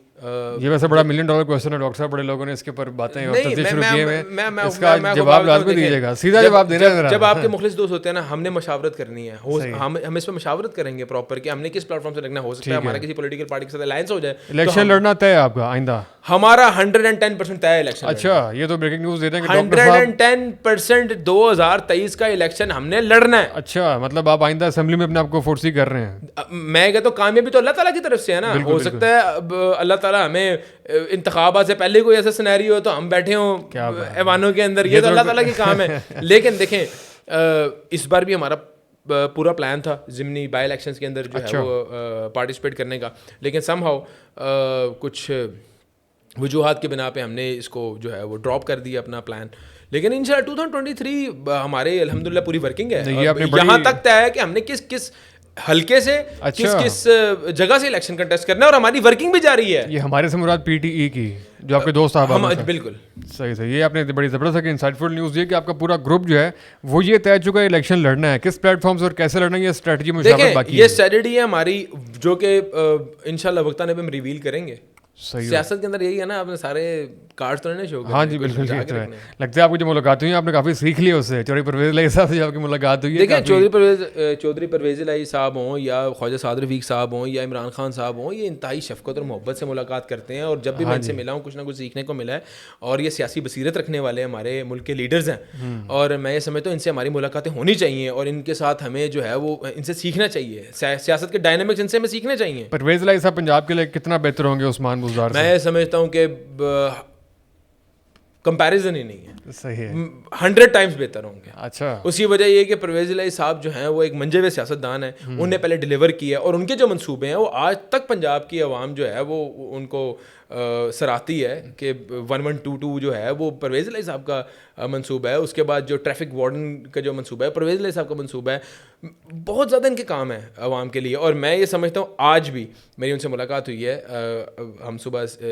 S1: یہ ویسے بڑا $1 ملین کویسچن ہے ڈاکٹر صاحب, بڑے لوگوں نے اس کے اوپر باتیں اور تجزیے شروع کیے ہیں, اس کا جواب لازمی دیجیے گا, سیدھا جواب دینا ہے.
S2: جب آپ کے مخلص دوست ہوتے ہیں نا, ہم نے مشاورت کرنی ہے, ہم اس پہ مشاورت کریں گے پراپر کہ ہم نے کس پلیٹ فارم سے لگنا. ہو سکتا ہے ہمارا کسی پولیٹیکل پارٹی کے ساتھ الائنس ہو جائے.
S1: الیکشن لڑنا طے ہے آپ کا آئندہ؟
S2: ہمارا 110% طے ہے الیکشن.
S1: اچھا, یہ تو بریکنگ نیوز دے دیں کہ
S2: 110% 2023 کا الیکشن ہم نے لڑنا ہے.
S1: اچھا, مطلب آپ آئندہ اسمبلی میں اپنے آپ کو فورسی کر رہے ہیں؟
S2: میں کہتا ہوں کامیابی تو اللہ تعالیٰ کی طرف سے ہے نا. ہو سکتا ہے اب اللہ تعالیٰ ہمیں انتخابات سے پہلے کوئی ایسا سینیری ہو تو ہم بیٹھے ہوں ایوانوں کے اندر, یہ تو اللہ تعالیٰ کی کام ہے. لیکن دیکھیں اس بار بھی ہمارا پورا پلان تھا ضمنی بائی الیکشنز کے اندر جو ہے وہ پارٹیسپیٹ کرنے کا, لیکن سم ہاؤ کچھ وجوہات کے بنا پہ ہم نے اس کو جو ہے وہ ڈراپ کر دیا اپنا پلان. لیکن انشاءاللہ 2023 ہمارے الحمدللہ پوری ورکنگ ہے. یہاں تک طے ہے کہ ہم نے کس کس حلقے سے کس جگہ سے الیکشن کنٹیسٹ کرنا ہے, اور ہماری ورکنگ بھی جاری ہے.
S1: یہ ہمارے سے مراد پی ٹی ای کی جو آپ کے دوست صاحب ہیں.
S2: بالکل
S1: صحیح. یہ آپ نے بڑی زبردست انسائٹ فل نیوز دی کہ آپ کا پورا گروپ جو ہے وہ یہ طے چکا ہے الیکشن لڑنا ہے, کس پلیٹ فارم سے اور کیسے لڑنا ہے, یہ اسٹریٹجی مشاورت باقی ہے.
S2: یہ اسٹریٹجی ہے ہماری جو کہ انشاءاللہ وقت آنے پہ ہم ریویل کریں گے. سیاست کے اندر یہی ہے نا, آپ نے سارے کارڈ تو نہیں شو کرنے.
S1: ہاں جی بالکل, لگتا ہے آپ کو جو ملاقات ہوئی آپ نے کافی سیکھ لی اس سے. چودھری پرویز الہی صاحب سے آپ کی ملاقات ہوئی ہے.
S2: دیکھیں چودھری پرویز الہی صاحب ہوں یا خواجہ سعد رفیق صاحب ہوں یا عمران خان صاحب ہوں, یہ انتہائی شفقت اور محبت سے ملاقات کرتے ہیں, اور جب بھی میں ان سے ملا ہوں کچھ نہ کچھ سیکھنے کو ملا ہے. اور یہ سیاسی بصیرت رکھنے والے ہمارے ملک کے لیڈرز ہیں, اور میں یہ سمجھتا ہوں ان سے ہماری ملاقاتیں ہونی چاہیے, اور ان کے ساتھ ہمیں جو ہے وہ ان سے سیکھنا چاہیے. سیاست کے ڈائنامکس ان سے ہمیں سیکھنے چاہیے.
S1: پرویز الہی صاحب پنجاب کے لیے کتنا بہتر ہوں گے عثمان بزدار سے؟
S2: میں سمجھتا ہوں کہ کمپیریزن ہی نہیں ہے,
S1: صحیح ہے,
S2: 100 ٹائمز بہتر ہوں گے.
S1: اچھا,
S2: اس کی وجہ یہ کہ پرویز الہی صاححب جو ہیں وہ ایک منجے ہوئے سیاست دان ہیں, انہوں نے پہلے ڈیلیور کیا ہے, اور ان کے جو منصوبے ہیں وہ آج تک پنجاب کی عوام جو ہے وہ ان کو سراہتی ہے کہ 1122 جو ہے وہ پرویز الہی صاحب کا منصوبہ ہے. اس کے بعد جو ٹریفک وارڈن کا جو منصوبہ ہے پرویز الہی صاحب کا منصوبہ ہے. بہت زیادہ ان کے کام ہے عوام کے لیے, اور میں یہ سمجھتا ہوں آج بھی میری ان سے ملاقات ہوئی ہے. ہم صبح سی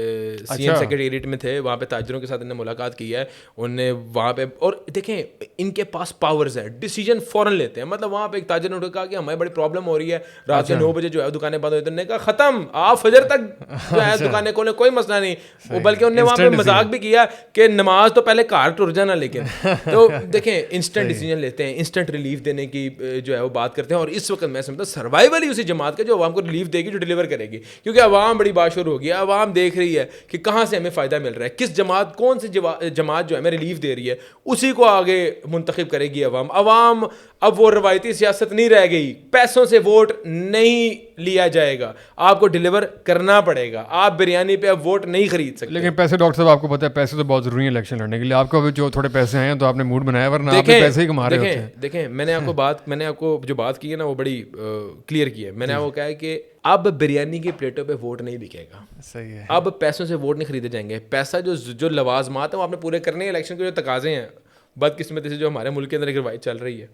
S2: ایم سیکریٹریٹ میں تھے, وہاں پہ تاجروں کے ساتھ انہوں نے ملاقات کی ہے. انہوں نے وہاں پہ, اور دیکھیں ان کے پاس پاورز ہے, ڈیسیجن فوراً لیتے ہیں. مطلب وہاں پہ ایک تاجر نے کہا کہ ہمیں بڑی پرابلم ہو رہی ہے, رات کے 9 بجے جو ہے دکانیں بند ہوئی, تو نے کہا ختم, آپ فجر تک جو ہے دکانیں کھولیں, کوئی کوئی مسئلہ نہیں, وہ بلکہ انہوں نے وہاں پہ مذاق بھی کیا کہ نماز تو پہلے گھر ٹر جانا. لیکن تو دیکھیں انسٹنٹ ڈیسیجن لیتے ہیں, انسٹنٹ ریلیف دینے کی جو ہے وہ بات کرتے ہیں, اور اس وقت میں سمجھتا ہوں سروائیول ہی اسی جماعت کا جو عوام کو ریلیف دے گی, جو ڈیلیور کرے گی, کیونکہ عوام بڑی بات شروع ہو گئی ہے, عوام دیکھ رہی ہے کہ کہاں سے ہمیں فائدہ مل رہا ہے, کس جماعت کون سی جماعت جو ہمیں ریلیف دے رہی ہے اسی کو آگے منتخب کرے گی عوام. عوام اب وہ روایتی سیاست نہیں رہ گئی, پیسوں سے ووٹ نہیں لیا جائے گا, آپ کو ڈیلیور کرنا پڑے گا, آپ بریانی پہ اب ووٹ نہیں خرید سکتے.
S1: لیکن پیسے ڈاکٹر صاحب آپ کو پتہ ہے پیسے تو بہت ضروری ہیں الیکشن لڑنے کے لیے, آپ کو جو تھوڑے پیسے آئے ہیں تو آپ نے موڈ بنایا, ورنہ آپ پیسے ہی کما رہے ہوتے ہیں.
S2: دیکھیں میں نے آپ کو جو بات کی ہے نا وہ بڑی کلیئر کی ہے. میں نے آپ کو کہا ہے کہ اب بریانی کی پلیٹوں پہ ووٹ نہیں بکے گا.
S1: صحیح ہے.
S2: اب پیسوں سے ووٹ نہیں خریدے جائیں گے. پیسہ جو لوازمات ہیں وہ آپ نے پورے کرنے ہیں. الیکشن کے جو تقاضے ہیں بدقسمتی سے جو ہمارے ملک کے اندر ایک روایت چل رہی ہے,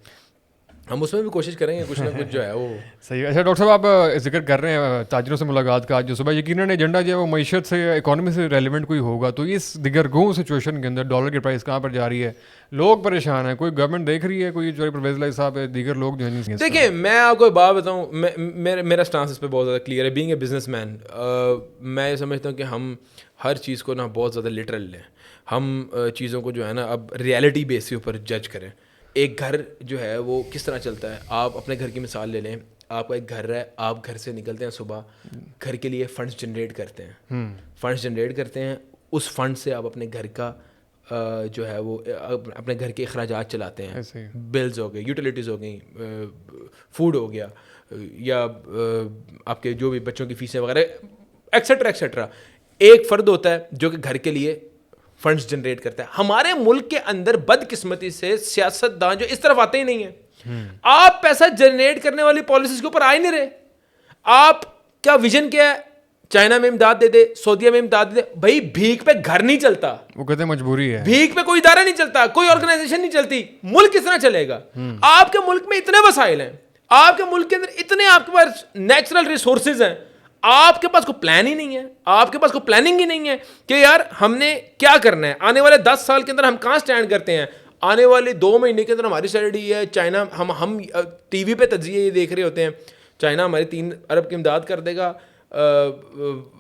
S2: ہم اس میں بھی کوشش کریں گے کچھ نہ کچھ جو ہے وہ
S1: صحیح ہے. اچھا ڈاکٹر صاحب آپ ذکر کر رہے ہیں تاجروں سے ملاقات کا, جو صبح یقیناً ایجنڈا جو ہے وہ معیشت سے اکانومی سے ریلیونٹ کوئی ہوگا, تو اس دیگر گوں سچویشن کے اندر ڈالر کی پرائس کہاں پر جا رہی ہے, لوگ پریشان ہیں, کوئی گورنمنٹ دیکھ رہی ہے, کوئی جو پرویز اللہ صاحب ہے, دیگر لوگ جو ہیں.
S2: دیکھیں میں آپ کو بات بتاؤں, میرا اسٹانس اس پہ بہت زیادہ کلیئر ہے. بینگ اے بزنس مین میں یہ سمجھتا ہوں کہ ہم ہر چیز کو نا بہت زیادہ لٹرل لیں, ہم چیزوں کو جو ہے نا اب ریئلٹی بیس کے اوپر جج کریں. ایک گھر جو ہے وہ کس طرح چلتا ہے, آپ اپنے گھر کی مثال لے لیں. آپ کا ایک گھر ہے, آپ گھر سے نکلتے ہیں صبح, گھر کے لیے فنڈس جنریٹ کرتے ہیں, اس فنڈ سے آپ اپنے گھر کا جو ہے وہ اپنے گھر کے اخراجات چلاتے ہیں. بلز ہو گئے, یوٹیلیٹیز ہو گئیں, فوڈ ہو گیا, یا آپ کے جو بھی بچوں کی فیسیں وغیرہ ایکسیٹرا ایکسیٹرا. ایک فرد ہوتا ہے جو کہ گھر کے لیے فنڈس جنریٹ کرتا ہے. ہمارے ملک کے اندر بدقسمتی سے سیاست دان جو اس طرف آتے ہی نہیں ہیں. آپ پیسہ جنریٹ کرنے والی پالیسیز کے اوپر آ ہی نہیں رہے. آپ کا ویژن کیا ہے, چائنا میں امداد دے دے, سعودیہ میں امداد دے دے. بھائی بھیک پہ گھر نہیں چلتا,
S1: وہ کہتے ہیں مجبوری ہے.
S2: بھیک پہ کوئی ادارہ نہیں چلتا, کوئی آرگنائزیشن نہیں چلتی. ملک کس طرح چلے گا؟ آپ کے ملک میں اتنے وسائل ہیں, آپ کے ملک کے اندر اتنے آپ کے پاس نیچرل ریسورسز ہیں, آپ کے پاس کوئی پلان ہی نہیں ہے, آپ کے پاس کوئی پلاننگ ہی نہیں ہے کہ یار ہم نے کیا کرنا ہے آنے والے 10 سال کے اندر, ہم کہاں سٹینڈ کرتے ہیں. آنے والے 2 مہینے کے اندر ہماری اسٹریٹجی ہے چائنا, ہم ٹی وی پہ تجزیے یہ دیکھ رہے ہوتے ہیں, چائنا ہماری 3 ارب کی امداد کر دے گا,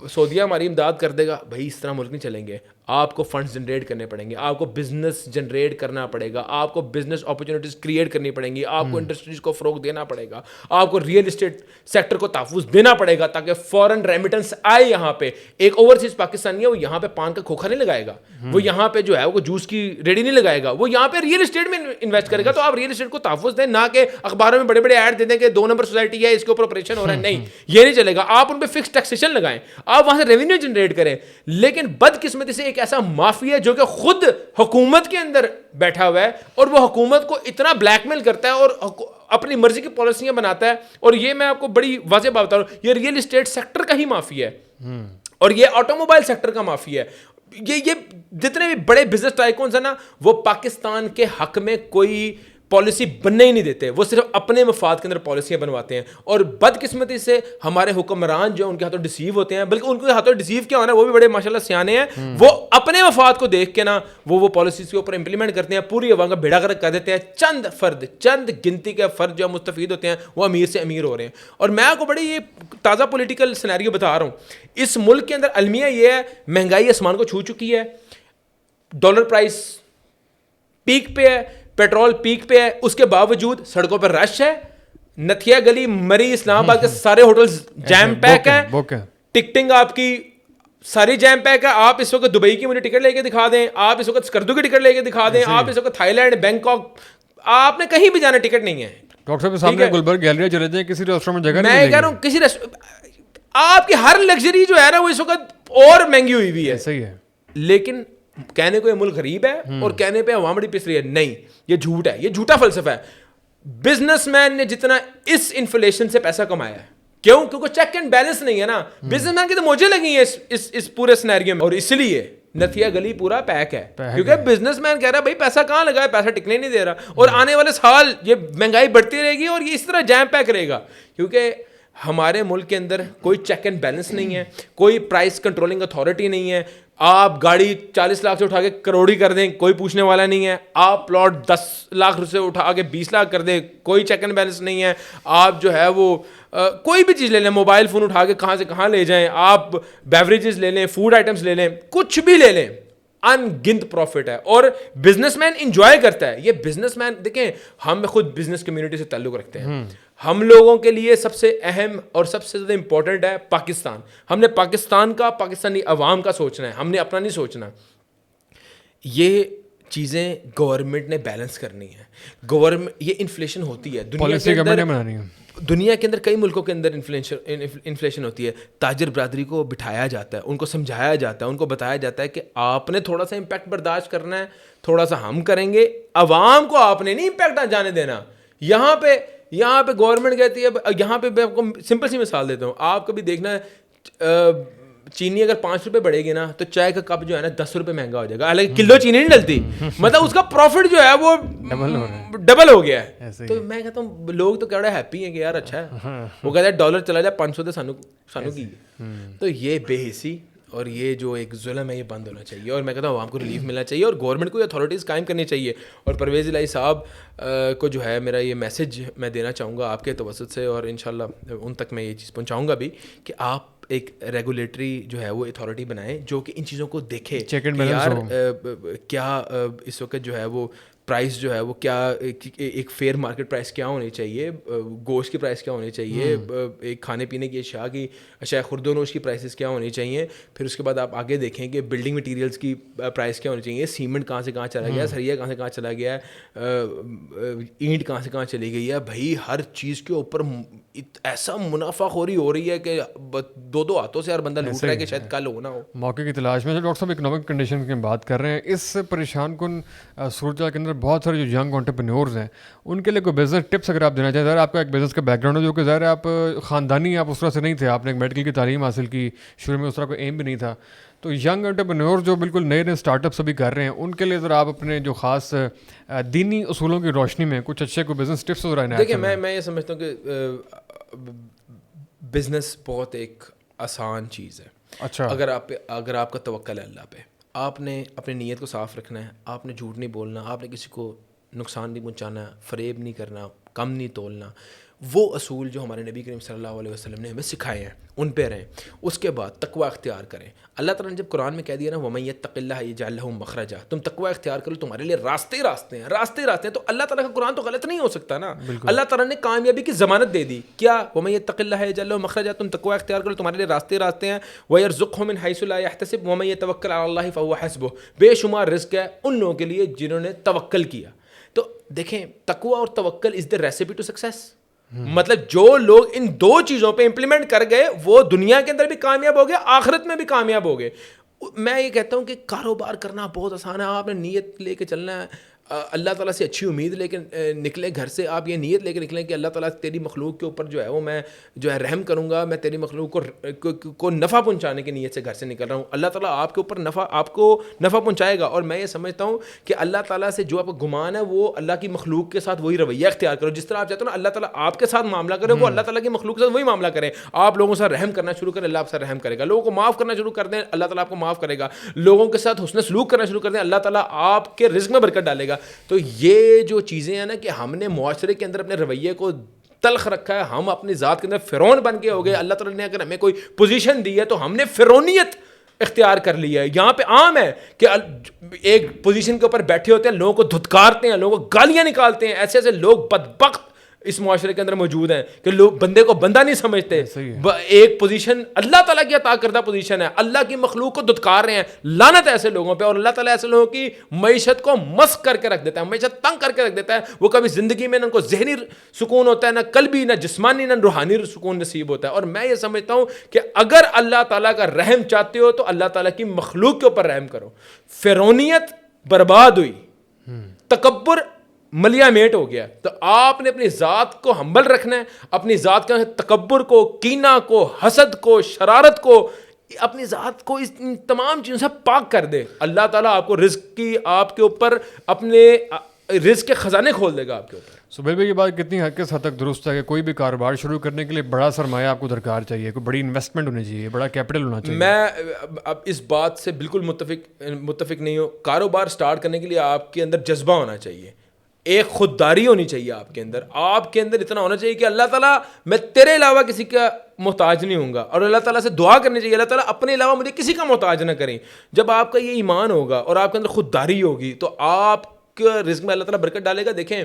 S2: سعودیہ ہماری امداد کر دے گا. بھائی اس طرح ملک نہیں چلیں گے. آپ کو فنڈس جنریٹ کرنے پڑیں گے, آپ کو بزنس جنریٹ کرنا پڑے گا, آپ کو بزنس اپرچونیٹیز کریٹ کرنی پڑیں گی, آپ کو انڈسٹریز کو فروغ دینا پڑے گا, آپ کو ریئل اسٹیٹ سیکٹر کو تحفظ دینا پڑے گا تاکہ فورن ریمیٹنس آئے یہاں پہ. ایک اوورسیز پاکستانی ہے, وہ یہاں پہ پان کا کھوکھا نہیں لگائے گا, وہ یہاں پہ جو ہے وہ جوس کی ریڈی نہیں لگائے گا, وہ یہاں پہ ریئل اسٹیٹ میں انویسٹ کرے گا. تو آپ ریئل اسٹیٹ کو تحفظ دیں, نہ کہ اخباروں میں بڑے بڑے ایڈ دے دیں کہ 2 نمبر سوسائٹی ہے, اس کے اوپر آپریشن ہو رہا ہے. نہیں, یہ نہیں چلے گا. آپ ان پہ فکس ٹیکسیشن لگائیں, آپ وہاں سے ریونیو جنریٹ کریں. لیکن بدقسمتی سے ایک ایسا مافیا جو کہ خود حکومت کے اندر بیٹھا ہوا ہے اور وہ حکومت کو اتنا بلیک میل کرتا ہے اور اپنی مرضی کی پالیسیاں بناتا ہے. اور یہ میں آپ کو بڑی واضح بات بتا رہا ہوں, یہ ریئل اسٹیٹ سیکٹر کا ہی مافیا ہے, اور یہ آٹو موبائل سیکٹر کا مافیا ہے. یہ جتنے بھی بڑے بزنس ٹائکونز ہیں نا, وہ پاکستان کے حق میں کوئی پالیسی بننے ہی نہیں دیتے, وہ صرف اپنے مفاد کے اندر پالیسیاں بنواتے ہیں. اور بدقسمتی سے ہمارے حکمران جو ان کے ہاتھوں ڈیسیو ہوتے ہیں, بلکہ ان کے ہاتھوں ڈیسیو کیا ہونا ہے, وہ بھی بڑے ماشاءاللہ سیانے ہیں, وہ اپنے مفاد کو دیکھ کے نا وہ پالیسیز کے اوپر امپلیمنٹ کرتے ہیں, پوری عوام کا بیڑا غرق کر دیتے ہیں. چند گنتی کے فرد جو مستفید ہوتے ہیں وہ امیر سے امیر ہو رہے ہیں. اور میں آپ کو بڑی یہ تازہ پولیٹیکل سینیریو بتا رہا ہوں. اس ملک کے اندر المیہ یہ ہے, مہنگائی آسمان کو چھو چکی ہے, ڈالر پرائس پیک پہ ہے, پیٹرول پیک پہ ہے, اس کے باوجود سڑکوں پر رش ہے. نتھیا گلی, مری, اسلام آباد کے سارے ہوٹلز جیم پیک ہیں, ٹکٹنگ آپ کی ساری جیم پیک ہے. آپ اس وقت دبئی کی مجھے ٹکٹ لے کے دکھا دیں, آپ اس وقت اسکردو کی ٹکٹ لے کے دکھا دیں, آپ اس وقت تھائی لینڈ, بینکاک, آپ نے کہیں بھی جانا ٹکٹ نہیں ہے.
S1: ڈاکٹر صاحب سامنے گلبرگ گیلری چلے جائیں, کسی ریسٹورینٹ میں جگہ
S2: نہیں, میں کہہ رہا ہوں کسی آپ کی ہر لگژری جو ہے نا وہ اس وقت اور مہنگی ہوئی ہوئی ہے.
S1: صحیح ہے.
S2: لیکن کہنے کو یہ ملک غریب ہے اور کہنے پہ عوام بڑی پس رہی ہے. نہیں, یہ جھوٹ ہے, یہ جھوٹا فلسفہ ہے. بزنس مین نے جتنا اس انفلیشن سے پیسہ کمایا ہے, کیوں؟ کیونکہ چیک اینڈ بیلنس نہیں ہے نا. بزنس مین کی تو موجیں لگی ہیں اس پورے سینیریو میں, اور اس لیے نتھیا گلی پورا پیک ہے, کیونکہ بزنس مین کہہ رہا ہے بھائی پیسہ کہاں لگا ہے, پیسہ ٹکنے نہیں دے رہا, اور آنے والے سال یہ مہنگائی بڑھتی رہے گی اور یہ اس طرح جیم پیک رہے گا. کیونکہ ہمارے ملک کے اندر کوئی چیک اینڈ بیلنس نہیں ہے, کوئی پرائس کنٹرولنگ اتھارٹی نہیں ہے. آپ گاڑی 40 لاکھ سے اٹھا کے کروڑی کر دیں, کوئی پوچھنے والا نہیں ہے. آپ پلاٹ 10 لاکھ سے اٹھا کے 20 لاکھ کر دیں, کوئی چیک اینڈ بیلنس نہیں ہے. آپ جو ہے وہ کوئی بھی چیز لے لیں, موبائل فون اٹھا کے کہاں سے کہاں لے جائیں, آپ بیوریجز لے لیں, فوڈ آئٹمس لے لیں, کچھ بھی لے لیں, ان گنت پروفٹ ہے. اور بزنس مین انجوائے کرتا ہے. یہ بزنس مین دیکھیں, ہم خود بزنس کمیونٹی سے تعلق رکھتے ہیں. ہم لوگوں کے لیے سب سے اہم اور سب سے زیادہ امپورٹنٹ ہے پاکستان. ہم نے پاکستان کا, پاکستانی عوام کا سوچنا ہے, ہم نے اپنا نہیں سوچنا. یہ چیزیں گورنمنٹ نے بیلنس کرنی ہے. گورنمنٹ, یہ انفلیشن ہوتی ہے دنیا کے اندر کئی ملکوں کے اندر انفلیشن ہوتی ہے. تاجر برادری کو بٹھایا جاتا ہے, ان کو سمجھایا جاتا ہے, ان کو بتایا جاتا ہے کہ آپ نے تھوڑا سا امپیکٹ برداشت کرنا ہے, تھوڑا سا ہم کریں گے, عوام کو آپ نے نہیں امپیکٹ جانے دینا. یہاں پہ گورنمنٹ کہتی ہے, یہاں پہ میں آپ کو سمپل سی مثال دیتا ہوں. آپ کبھی دیکھنا ہے چینی اگر 5 روپے بڑھے گی نا تو چائے کا کپ جو ہے نا 10 روپے مہنگا ہو جائے گا. حالانکہ کلو چینی نہیں ڈلتی, مطلب اس کا پروفٹ جو ہے وہ ڈبل ہو گیا ہے. تو میں کہتا ہوں لوگ تو کہہ ہیپی ہیں کہ یار اچھا ہے. وہ کہتا ہے ڈالر چلا جائے 500 تو سانو کی. تو یہ بے حسی اور یہ جو ایک ظلم ہے یہ بند ہونا چاہیے. اور میں کہتا ہوں عوام کو ریلیف ملنا چاہیے, اور گورنمنٹ کو یہ اتھارٹیز قائم کرنی چاہیے. اور پرویز الہی صاحب کو جو ہے میرا یہ میسج میں دینا چاہوں گا آپ کے توسط سے, اور انشاءاللہ ان تک میں یہ چیز پہنچاؤں گا بھی, کہ آپ ایک ریگولیٹری جو ہے وہ اتھارٹی بنائیں جو کہ ان چیزوں کو دیکھے کہ یار کیا اس وقت جو ہے وہ پرائس جو ہے وہ کیا, ایک فیئر مارکیٹ پرائس کیا ہونی چاہیے, گوشت کی پرائس کیا ہونی چاہیے, ایک کھانے پینے کی اشیاء خرد و نوش کی پرائسز کیا ہونی چاہیے. پھر اس کے بعد آپ آگے دیکھیں کہ بلڈنگ مٹیریلس کی پرائس کیا ہونی چاہیے, سیمنٹ کہاں سے کہاں چلا گیا, سریا کہاں سے کہاں چلا گیا ہے, اینٹ کہاں سے کہاں چلی گئی ہے. بھائی ہر چیز کے اوپر ایسا منافع خوری ہو رہی ہے کہ 2 ہاتھوں سے ہر بندہ لوٹ رہا ہے کہ شاید کل ہونا ہو.
S1: موقع کی تلاش میں. ڈاکٹر صاحب اکنامک کنڈیشن کی بات کر رہے ہیں, اس پریشان کن صورتحال کے اندر بہت سارے جو ینگ انٹرپرینیورز ہیں ان کے لیے کوئی بزنس ٹپس اگر آپ دینا چاہیں. ظاہر آپ کا ایک بزنس کا بیک گراؤنڈ ہے جو کہ ظاہر آپ خاندانی آپ اس طرح سے نہیں تھے, آپ نے ایک میڈیکل کی تعلیم حاصل کی, شروع میں اس طرح کوئی ایم بھی نہیں تھا. تو ینگ انٹرپرینیور جو بالکل نئے اسٹارٹ اپس ابھی کر رہے ہیں ان کے لیے ذرا آپ اپنے جو خاص دینی اصولوں کی روشنی میں کچھ اچھے کوئی بزنس ٹپس ذرا عنایت
S2: دیکھیں, میں یہ سمجھتا ہوں کہ بزنس بہت ایک آسان چیز ہے.
S1: اچھا,
S2: اگر آپ کا توکل ہے اللہ پہ, آپ نے اپنی نیت کو صاف رکھنا ہے, آپ نے جھوٹ نہیں بولنا, آپ نے کسی کو نقصان نہیں پہنچانا, فریب نہیں کرنا, کم نہیں تولنا. وہ اصول جو ہمارے نبی کریم صلی اللہ علیہ وسلم نے ہمیں سکھائے ہیں ان پہ رہیں. اس کے بعد تقوی اختیار کریں. اللہ تعالیٰ نے جب قرآن میں کہہ دیا نا وَمَن يَتَّقِ اللَّهَ يَجْعَل لَهُ مَخْرَجًا, تم تقوی اختیار کرو, تمہارے لیے راستے ہیں. تو اللہ تعالیٰ کا قرآن تو غلط نہیں ہو سکتا نا. اللہ تعالیٰ نے کامیابی کی ضمانت دے دی. کیا وَمَن يَتَّقِ اللَّهَ يَجْعَل لَهُ مَخْرَجًا, تم تقوی اختیار کرو, تمہارے لیے راستے ہیں. وَيَرْزُقْهُ مِنْ حَيْثُ لَا يَحْتَسِبُ وَمَن يَتَوَكَّلْ عَلَى اللَّهِ فَهُوَ حَسْبُهُ. بے شمار رزق ہے ان لوگوں کے لیے جنہوں نے توکل کیا. تو دیکھیں تقوی اور توکل از دا ریسیپی ٹو سکسیس. مطلب جو لوگ ان 2 چیزوں پہ امپلیمنٹ کر گئے وہ دنیا کے اندر بھی کامیاب ہو گئے, آخرت میں بھی کامیاب ہو گئے. میں یہ کہتا ہوں کہ کاروبار کرنا بہت آسان ہے. آپ نے نیت لے کے چلنا ہے, اللہ تعالیٰ سے اچھی امید لے کے نکلیں گھر سے. آپ یہ نیت لے کے نکلیں کہ اللہ تعالیٰ تیری مخلوق کے اوپر جو ہے وہ میں جو ہے رحم کروں گا, میں تیری مخلوق کو نفع پہنچانے کی نیت سے گھر سے نکل رہا ہوں. اللہ تعالیٰ آپ کے اوپر آپ کو نفع پہنچائے گا. اور میں یہ سمجھتا ہوں کہ اللہ تعالیٰ سے جو آپ کا گمان ہے وہ اللہ کی مخلوق کے ساتھ وہی رویہ اختیار کرو. جس طرح آپ چاہتے ہو نا اللہ تعالیٰ آپ کے ساتھ معاملہ کرے, وہ اللہ تعالیٰ کی مخلوق کے ساتھ وہی معاملہ کریں. آپ لوگوں سے رحم کرنا شروع کریں, اللہ آپ سے رحم کرے گا. لوگوں کو معاف کرنا شروع کر دیں, اللہ تعالیٰ آپ کو معاف کرے گا. لوگوں کے ساتھ حسن سلوک کرنا شروع کر دیں, اللہ تعالیٰ آپ کے رزق میں برکت ڈالے گا. تو یہ جو چیزیں ہیں نا کہ ہم نے معاشرے کے اندر اپنے رویے کو تلخ رکھا ہے, ہم اپنی ذات کے اندر فرعون بن کے ہو گئے. اللہ تعالیٰ نے اگر ہمیں کوئی پوزیشن دی ہے تو ہم نے فرعونیت اختیار کر لی ہے. یہاں پہ عام ہے کہ ایک پوزیشن کے اوپر بیٹھے ہوتے ہیں, لوگوں کو دھتکارتے ہیں, لوگوں کو گالیاں نکالتے ہیں. ایسے لوگ بدبخت اس معاشرے کے اندر موجود ہیں کہ لوگ بندے کو بندہ نہیں سمجھتے. ایک پوزیشن اللہ تعالیٰ کی عطا کردہ پوزیشن ہے, اللہ کی مخلوق کو دھتکار رہے ہیں. لعنت ہے ایسے لوگوں پہ. اور اللہ تعالیٰ ایسے لوگوں کی معیشت کو مسک کر کے رکھ دیتا ہے, معیشت تنگ کر کے رکھ دیتا ہے. وہ کبھی زندگی میں نہ ان کو ذہنی سکون ہوتا ہے, نہ قلبی, نہ جسمانی, نہ روحانی سکون نصیب ہوتا ہے. اور میں یہ سمجھتا ہوں کہ اگر اللہ تعالیٰ کا رحم چاہتے ہو تو اللہ تعالیٰ کی مخلوق کے اوپر رحم کرو. فرعونیت برباد ہوئی, تکبر ملیا میٹ ہو گیا. تو آپ نے اپنی ذات کو ہمبل رکھنا ہے, اپنی ذات کا تکبر کو, کینہ کو, حسد کو, شرارت کو, اپنی ذات کو اس تمام چیزوں سے پاک کر دے. اللہ تعالیٰ آپ کو رزق کی, آپ کے اوپر اپنے رزق کے خزانے کھول دے گا آپ کے اوپر.
S1: سہیل بھائی یہ بات کتنی کس حد تک درست ہے کہ کوئی بھی کاروبار شروع کرنے کے لیے بڑا سرمایہ آپ کو درکار چاہیے, کوئی بڑی انویسٹمنٹ ہونی چاہیے, بڑا کیپٹل ہونا چاہیے؟
S2: میں اب اس بات سے بالکل متفق نہیں ہوں. کاروبار سٹارٹ کرنے کے لیے آپ کے اندر جذبہ ہونا چاہیے, ایک خودداری ہونی چاہیے آپ کے اندر اتنا ہونا چاہیے کہ اللہ تعالیٰ میں تیرے علاوہ کسی کا محتاج نہیں ہوں گا, اور اللہ تعالیٰ سے دعا کرنی چاہیے اللہ تعالیٰ اپنے علاوہ مجھے کسی کا محتاج نہ کریں. جب آپ کا یہ ایمان ہوگا اور آپ کے اندر خودداری ہوگی تو آپ کے رزق میں اللہ تعالیٰ برکت ڈالے گا. دیکھیں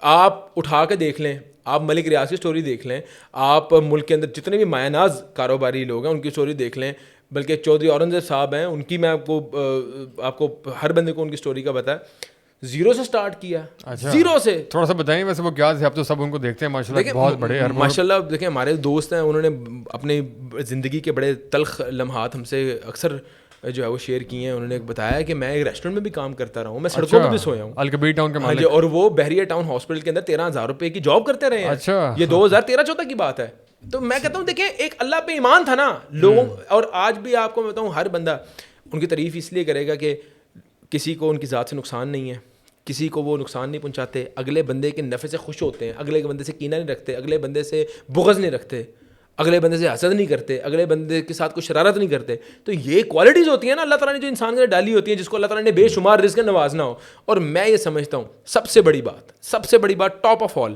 S2: آپ اٹھا کے دیکھ لیں, آپ ملک ریاض کی سٹوری دیکھ لیں, آپ ملک کے اندر جتنے بھی مایہ ناز کاروباری لوگ ہیں ان کی سٹوری دیکھ لیں, بلکہ چودھری اورنگزیب صاحب ہیں ان کی میں آپ کو ہر بندے کو ان کی سٹوری کا پتا ہے. زیرو سے سٹارٹ کیا, زیرو سے.
S1: تھوڑا سا بتائیں ویسے وہ کیا تھے, اب تو سب ان کو دیکھتے ہیں ماشاءاللہ, بہت بڑے
S2: ماشاءاللہ. دیکھیں ہمارے دوست ہیں, انہوں نے اپنی زندگی کے بڑے تلخ لمحات ہم سے اکثر جو ہے وہ شیئر کیے ہیں. انہوں نے بتایا کہ میں ایک ریسٹورینٹ میں بھی کام کرتا رہا ہوں, میں سڑکوں پہ بھی سویا ہوں,
S1: الکبیر ٹاؤن کے مالک,
S2: اور وہ بحریہ ٹاؤن ہاسپٹل کے اندر 13,000 روپے کی جاب کرتے رہے ہیں. یہ 2013-14 کی بات ہے. تو میں کہتا ہوں دیکھیں ایک اللہ پہ ایمان تھا نا لوگوں, اور آج بھی آپ کو میں بتاؤں ہر بندہ ان کی تعریف اس لیے کرے گا کہ کسی کو ان کی ذات سے نقصان نہیں ہے, کسی کو وہ نقصان نہیں پہنچاتے, اگلے بندے کے نفع سے خوش ہوتے ہیں, اگلے بندے سے کینہ نہیں رکھتے, اگلے بندے سے بغض نہیں رکھتے, اگلے بندے سے حسد نہیں کرتے, اگلے بندے کے ساتھ کوئی شرارت نہیں کرتے. تو یہ کوالٹیز ہوتی ہیں نا اللہ تعالیٰ نے جو انسان کے اندر ڈالی ہوتی ہیں, جس کو اللہ تعالیٰ نے بے شمار رزق نوازنا ہو. اور میں یہ سمجھتا ہوں سب سے بڑی بات ٹاپ آف آل,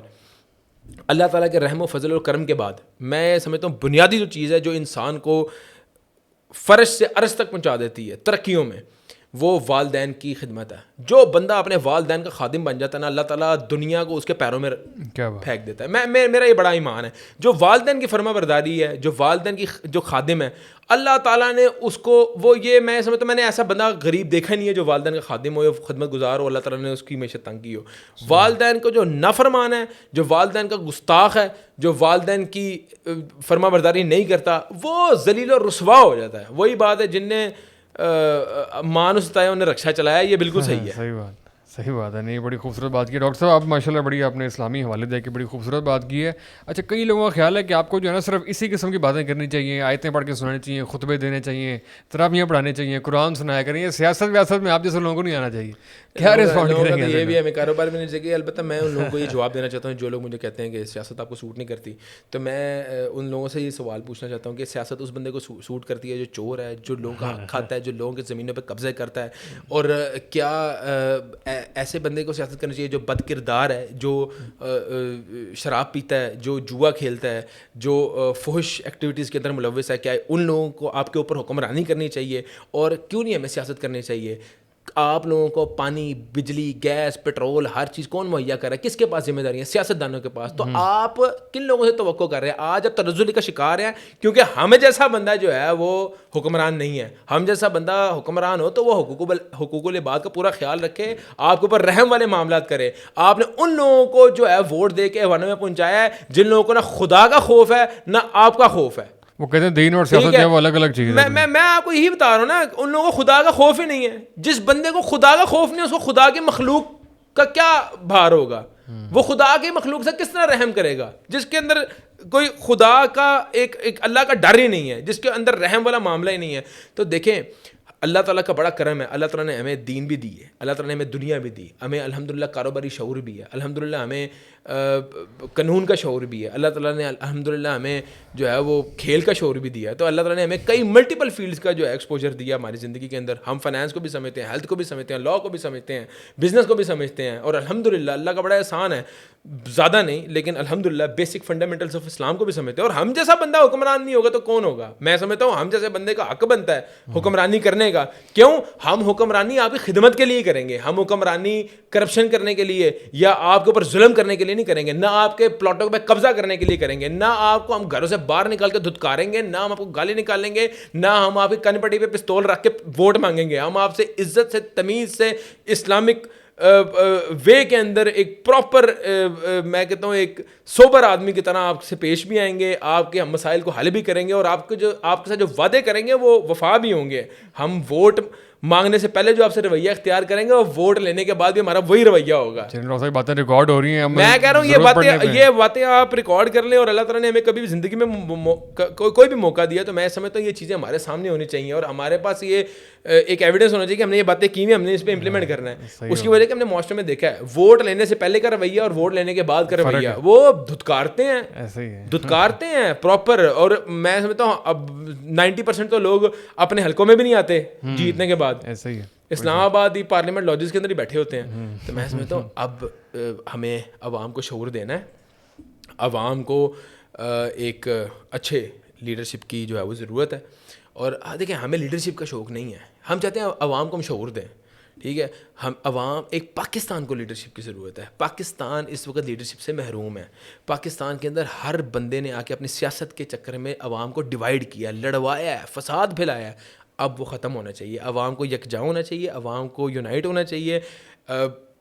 S2: اللہ تعالیٰ کے رحم و فضل اور کرم کے بعد میں سمجھتا ہوں بنیادی جو چیز ہے جو انسان کو فرش سے عرش تک پہنچا دیتی ہے ترقیوں میں, وہ والدین کی خدمت ہے. جو بندہ اپنے والدین کا خادم بن جاتا ہے نا, اللہ تعالیٰ دنیا کو اس کے پیروں میں پھینک دیتا ہے. میرا یہ بڑا ایمان ہے. جو والدین کی فرما برداری ہے, جو والدین کی جو خادم ہے, اللہ تعالیٰ نے اس کو وہ یہ میں سمجھتا ہوں میں نے ایسا بندہ غریب دیکھا نہیں ہے جو والدین کا خادم ہو یا خدمت گزار ہو, اللہ تعالیٰ نے اس کی معیشت تنگ کی ہو. والدین کو جو نافرمان ہے, جو والدین کا گستاخ ہے, جو والدین کی فرما برداری نہیں کرتا, وہ ذلیل و رسوا ہو جاتا ہے. وہی بات ہے جن نے مان ستایا انہیں رکشا چلایا, یہ بالکل صحیح ہے.
S1: صحیح بات ہے. نہیں بڑی خوبصورت بات کی ڈاکٹر صاحب, آپ ماشاءاللہ بڑی آپ نے اسلامی حوالے دے کے بڑی خوبصورت بات کی ہے. اچھا کئی لوگوں کا خیال ہے کہ آپ کو جو ہے نا صرف اسی قسم کی باتیں کرنی چاہیے, آیتیں پڑھ کے سنانی چاہیے, خطبے دینے چاہیے, تراویحیں پڑھانے چاہیے, قرآن سنایا کریں, یہ سیاست ویاست میں آپ جیسے لوگوں کو نہیں آنا چاہیے. کیا رسپونڈ کریں گے؟
S2: یہ بھی ہمیں کاروبار میں نہیں چاہیے. البتہ میں ان لوگوں کو یہ جواب دینا چاہتا ہوں جو لوگ مجھے کہتے ہیں کہ سیاست آپ کو سوٹ نہیں کرتی. تو میں ان لوگوں سے یہ سوال پوچھنا چاہتا ہوں کہ سیاست اس بندے کو سوٹ کرتی ہے جو چور ہے, جو لوگوں کا حق کھاتا ہے, جو لوگوں کی زمینوں پہ قبضہ کرتا ہے, اور کیا ایسے بندے کو سیاست کرنی چاہیے جو بد کردار ہے, جو شراب پیتا ہے, جو جوا کھیلتا ہے, جو فحش ایکٹیویٹیز کے اندر ملوث ہے؟ کیا ان لوگوں کو آپ کے اوپر حکمرانی کرنی چاہیے؟ اور کیوں نہیں ہمیں سیاست کرنی چاہیے؟ آپ لوگوں کو پانی, بجلی, گیس, پیٹرول, ہر چیز کون مہیا کر رہا ہے؟ کس کے پاس ذمہ داریاں؟ سیاست دانوں کے پاس. تو آپ کن لوگوں سے توقع کر رہے ہیں؟ آج آپ تنزلی کا شکار ہیں کیونکہ ہمیں جیسا بندہ جو ہے وہ حکمران نہیں ہے. ہم جیسا بندہ حکمران ہو تو وہ حقوق العباد کا پورا خیال رکھے, آپ کے اوپر رحم والے معاملات کرے. آپ نے ان لوگوں کو جو ہے ووٹ دے کے ایوانوں میں پہنچایا ہے جن لوگوں کو نہ خدا کا خوف ہے نہ آپ کا خوف ہے.
S1: وہ کہتے ہیں دین اور سیاست ہے وہ الگ الگ چیز ہے.
S2: میں آپ کو یہی بتا رہا ہوں نا, ان لوگوں کو خدا کا خوف ہی نہیں ہے. جس بندے کو خدا کا خوف نہیں ہے اس کو خدا کی مخلوق کا کیا بھار ہوگا؟ وہ خدا کی مخلوق سے کس طرح رحم کرے گا جس کے اندر کوئی خدا کا ایک اللہ کا ڈر ہی نہیں ہے, جس کے اندر رحم والا معاملہ ہی نہیں ہے. تو دیکھیں اللہ تعالیٰ کا بڑا کرم ہے. اللہ تعالیٰ نے ہمیں دین بھی دی ہے, اللہ تعالیٰ نے ہمیں دنیا بھی دی, ہمیں الحمدللہ کاروباری شعور بھی ہے, الحمدللہ ہمیں قانون کا شعور بھی ہے, اللہ تعالیٰ نے الحمدللہ ہمیں جو ہے وہ کھیل کا شعور بھی دیا ہے. تو اللہ تعالیٰ نے ہمیں کئی ملٹیپل فیلڈس کا جو ہے ایکسپوجر دیا ہماری زندگی کے اندر. ہم فائنانس کو بھی سمجھتے ہیں, ہیلتھ کو بھی سمجھتے ہیں, لاء کو بھی سمجھتے ہیں, بزنس کو بھی سمجھتے ہیں, اور الحمدللہ اللہ کا بڑا احسان ہے, زیادہ نہیں لیکن الحمدللہ بیسک فنڈامنٹلس آف اسلام کو بھی سمجھتے ہیں. اور ہم جیسا بندہ حکمران نہیں ہوگا تو کون ہوگا؟ میں سمجھتا ہوں ہم جیسے بندے کا حق بنتا ہے حکمرانی کرنے کا. کیوں؟ ہم حکمرانی آپ کی خدمت کے لیے کریں گے, ہم حکمرانی کرپشن کرنے کے لیے یا آپ کے اوپر ظلم کرنے کے لیے نہیں کریں گے, نہ آپ کے پلاٹوں پہ قبضہ کرنے کے لیے کریں گے, نہ آپ کو ہم گھروں سے باہر نکال کے دھتکاریں گے, نہ ہم آپ کو گالی نکالیں گے, نہ ہم آپ کی کن پٹی پہ پستول رکھ کے ووٹ مانگیں گے. ہم آپ سے عزت سے, تمیز سے, اسلامک وے کے اندر ایک پراپر میں کہتا ہوں ایک سوبر آدمی کی طرح آپ سے پیش بھی آئیں گے, آپ کے ہم مسائل کو حل بھی کریں گے, اور آپ کے ساتھ جو وعدے کریں گے وہ وفا بھی ہوں گے. ہم ووٹ مانگنے سے پہلے جو آپ سے رویہ اختیار کریں گے وہ ووٹ لینے کے بعد بھی ہمارا وہی رویہ ہوگا.
S1: چلو باتیں ریکارڈ ہو رہی ہیں,
S2: میں کہہ رہا ہوں یہ باتیں آپ ریکارڈ کر لیں, اور اللہ تعالیٰ نے ہمیں کبھی بھی زندگی میں کوئی بھی موقع دیا تو میں سمجھتا ہوں یہ چیزیں ہمارے سامنے ہونی چاہیے, اور ہمارے پاس یہ ایک ایویڈنس ہونا چاہیے کہ ہم نے یہ باتیں کی ہوئی, ہم نے اس پہ امپلیمنٹ کرنا ہے. اس کی وجہ کہ ہم نے معاشرے میں دیکھا ہے ووٹ لینے سے پہلے کا رویہ اور ووٹ لینے کے بعد کا رویہ وہ دھتکارتے ہیں پراپر. اور میں سمجھتا ہوں اب 90% تو لوگ اپنے حلقوں میں بھی نہیں آتے جیتنے کے بعد,
S1: ایسا ہی ہے.
S2: اسلام آباد ہی پارلیمنٹ لاجز کے اندر ہی بیٹھے ہوتے ہیں. تو میں سمجھتا ہوں اب ہمیں عوام کو شعور دینا ہے, عوام کو ایک اچھے لیڈرشپ کی جو ہے وہ ضرورت ہے. اور دیکھیں ہمیں لیڈرشپ کا شوق نہیں ہے, ہم چاہتے ہیں عوام کو ہم شعور دیں, ٹھیک ہے. ہم عوام ایک پاکستان کو لیڈرشپ کی ضرورت ہے. پاکستان اس وقت لیڈرشپ سے محروم ہے. پاکستان کے اندر ہر بندے نے آ کے اپنی سیاست کے چکر میں عوام کو ڈیوائڈ کیا, لڑوایا ہے, فساد پھیلایا ہے. اب وہ ختم ہونا چاہیے. عوام کو یکجا ہونا چاہیے, عوام کو یونائٹ ہونا چاہیے.